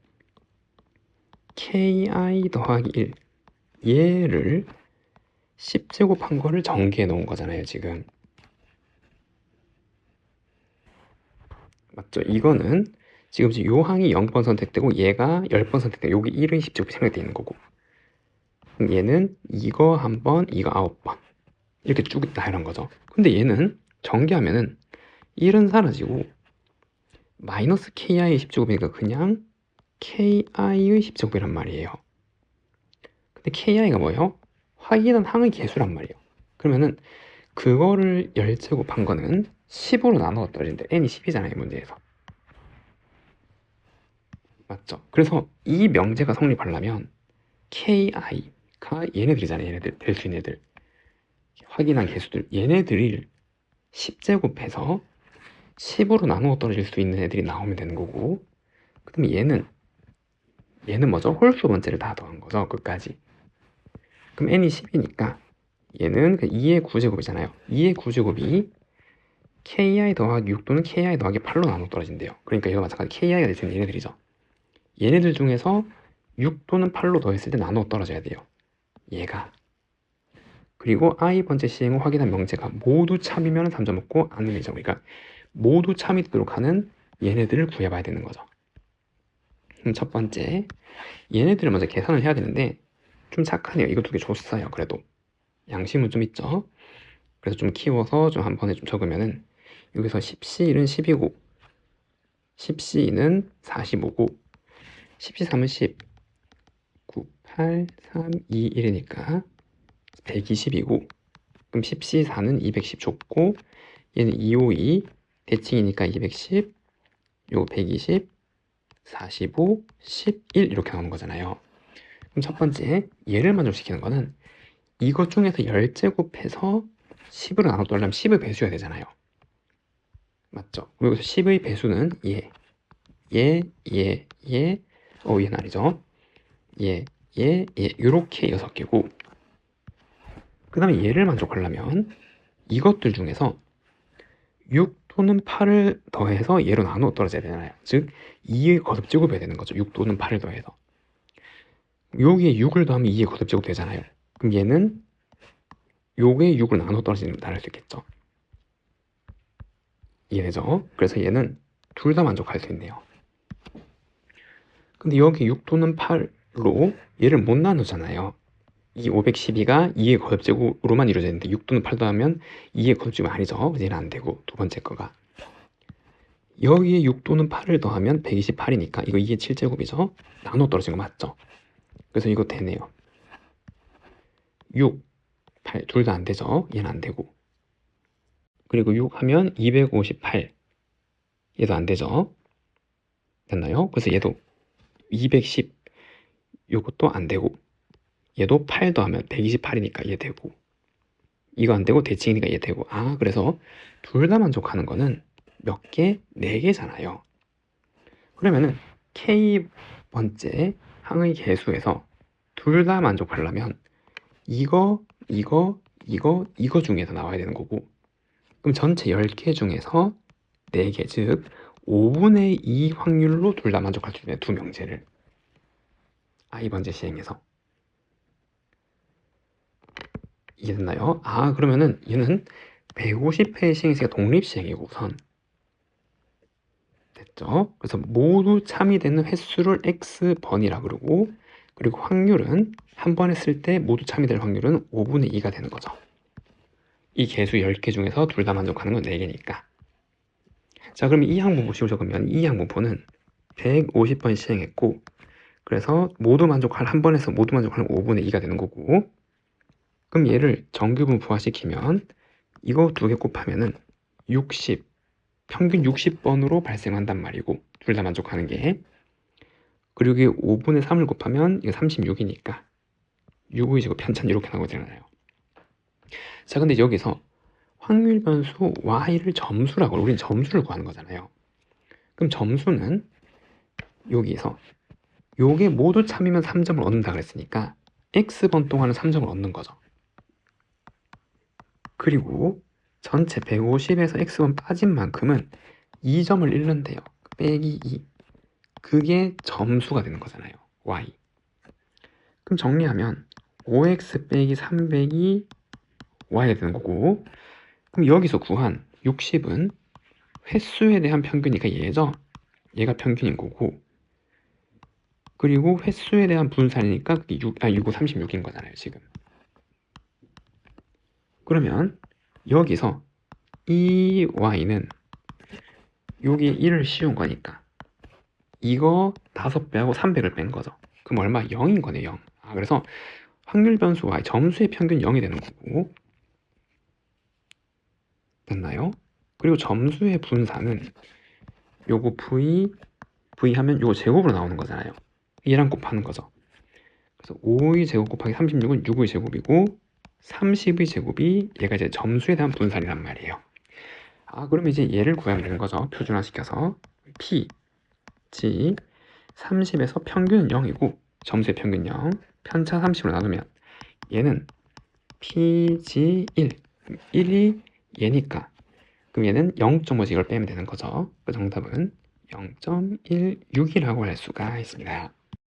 ki 더하기 1 얘를 10제곱한 거를 전개해 놓은 거잖아요, 지금. 맞죠? 이거는 지금 요 항이 0번 선택되고 얘가 10번 선택되고 여기 1은 10제곱이 생각되어 있는 거고 그럼 얘는 이거 한 번, 이거 9번 이렇게 쭉 나열한 거죠. 근데 얘는 전개하면은 1은 사라지고 마이너스 ki의 10제곱이니까 그냥 ki의 10제곱이란 말이에요. 근데 ki가 뭐예요? 확인한 항의 개수란 말이에요. 그러면은 그거를 10제곱 한 거는 10으로 나눠 떨어진대. n이 10이잖아요, 문제에서. 맞죠? 그래서 이 명제가 성립하려면 ki가 얘네들이잖아요. 얘네들, 될 수 있는 애들. 확인한 개수들. 얘네들을 10제곱해서 10으로 나누어 떨어질 수 있는 애들이 나오면 되는 거고 그 다음에 얘는 뭐죠? 홀수 번째를 다 더한 거죠. 끝까지. 그럼 n이 10이니까 얘는 2의 9제곱이잖아요. 2의 9제곱이 ki 더하기 6 또는 ki 더하기 8로 나눠 떨어진대요. 그러니까 이거 마찬가지 ki가 될 수 있는 얘네들이죠. 얘네들 중에서 6 또는 8로 더했을 때 나눠 떨어져야 돼요. 얘가. 그리고 i 번째 시행을 확인한 명제가 모두 참이면 3점 먹고 안 늘리죠. 그러니까 모두 참이 되도록 하는 얘네들을 구해봐야 되는 거죠. 그럼 첫 번째 얘네들을 먼저 계산을 해야 되는데 좀 착하네요. 이거 두 개 줬어요. 그래도 양심은 좀 있죠. 그래서 좀 키워서 좀 한 번에 좀 적으면은 여기서 10C1은 10이고 10C2는 45고 10C3은 10 9, 8, 3, 2, 1이니까 120이고 그럼 10C4는 210 줬고 얘는 252 대칭이니까 210 요거 120 45 11 이렇게 나오는 거잖아요. 그럼 첫 번째 얘를 만족시키는 거는 이것 중에서 10제곱해서 10으로 나눠 떨려면 10의 배수여야 되잖아요. 맞죠? 그리고 10의 배수는 얘, 얘는 아니죠. 얘, 요렇게 6개고 그 다음에 얘를 만족하려면 이것들 중에서 6 또는 8을 더해서 얘로 나누어 떨어져야 되잖아요. 즉 2의 거듭제곱이 되는 거죠. 6 또는 8을 더해서 여기에 6을 더하면 2의 거듭제곱 되잖아요. 그럼 얘는 요게 6을 나눠 떨어지는 걸 나눌 수 있겠죠. 이해되죠? 그래서 얘는 둘 다 만족할 수 있네요. 근데 여기 6 또는 8로 얘를 못 나누잖아요. 이 512가 2의 거듭제곱으로만 이루어져 있는데 6 또는 8 더하면 2의 거듭제곱이 아니죠. 얘는 안 되고 두 번째 거가 여기에 6 또는 8을 더하면 128이니까 이거 2의 7제곱이죠. 나눠 떨어진 거 맞죠? 그래서 이거 되네요. 6, 8 둘 다 안 되죠. 얘는 안 되고 그리고 6 하면 258 얘도 안 되죠. 됐나요? 그래서 얘도 210 요것도 안 되고 얘도 8 더하면 128이니까 얘 되고 이거 안 되고 대칭이니까 얘 되고 그래서 둘 다 만족하는 거는 몇 개? 4개잖아요. 그러면은 K번째 항의 개수에서 둘 다 만족하려면 이거 중에서 나와야 되는 거고, 그럼 전체 10개 중에서 4개, 즉 5분의 2 확률로 둘 다 만족할 수 있는 두 명제를 I번째 시행해서. 이해됐나요? 그러면은 얘는 150회 시행시가 독립시행이고 우선 됐죠? 그래서 모두 참여되는 횟수를 X번이라 그러고, 그리고 확률은 한 번 했을 때 모두 참여될 확률은 5분의 2가 되는 거죠. 이 개수 10개 중에서 둘 다 만족하는 건 4개니까. 자, 그럼 이 항분포식을 적으면 이 항분포는 150번 시행했고, 그래서 한 번에서 모두 만족하는 5분의 2가 되는 거고, 그럼 얘를 정규분포화시키면 이거 2개 곱하면은 60, 평균 60번으로 발생한단 말이고, 둘 다 만족하는 게. 그리고 이게 5분의 3을 곱하면 이게 36이니까 6의 제곱 편찬 이렇게 나오잖아요. 자, 근데 여기서 확률 변수 y를 점수라고, 우리는 점수를 구하는 거잖아요. 그럼 점수는 여기서 요게 모두 참이면 3점을 얻는다 그랬으니까 x번 동안은 3점을 얻는 거죠. 그리고 전체 150에서 x번 빠진 만큼은 2점을 잃는데요. 빼기 2. 그게 점수가 되는 거잖아요. y. 그럼 정리하면 5x 빼기 300이 y가 되는 거고, 그럼 여기서 구한 60은 횟수에 대한 평균이니까 얘죠. 얘가 평균인 거고, 그리고 횟수에 대한 분산이니까 6, 6, 36인 거잖아요, 지금. 그러면 여기서 이 y는 여기 1을 씌운 거니까 이거 5배하고 300을 뺀 거죠. 그럼 얼마? 0인 거네, 0. 그래서 확률 변수 y, 점수의 평균 0이 되는 거고, 됐나요? 그리고 점수의 분산은 요거 v 하면 요거 제곱으로 나오는 거잖아요. 얘랑 곱하는 거죠. 그래서 5의 제곱 곱하기 36은 6의 제곱이고, 30의 제곱이 얘가 이제 점수에 대한 분산이란 말이에요. 그러면 이제 얘를 구하면 되는 거죠. 표준화시켜서 p, g, 30에서 평균은 0이고 점수의 평균 0, 편차 30으로 나누면 얘는 p, g, 1, 1이 얘니까 그럼 얘는 0.5씩 이걸 빼면 되는 거죠. 그 정답은 0.16이라고 할 수가 있습니다.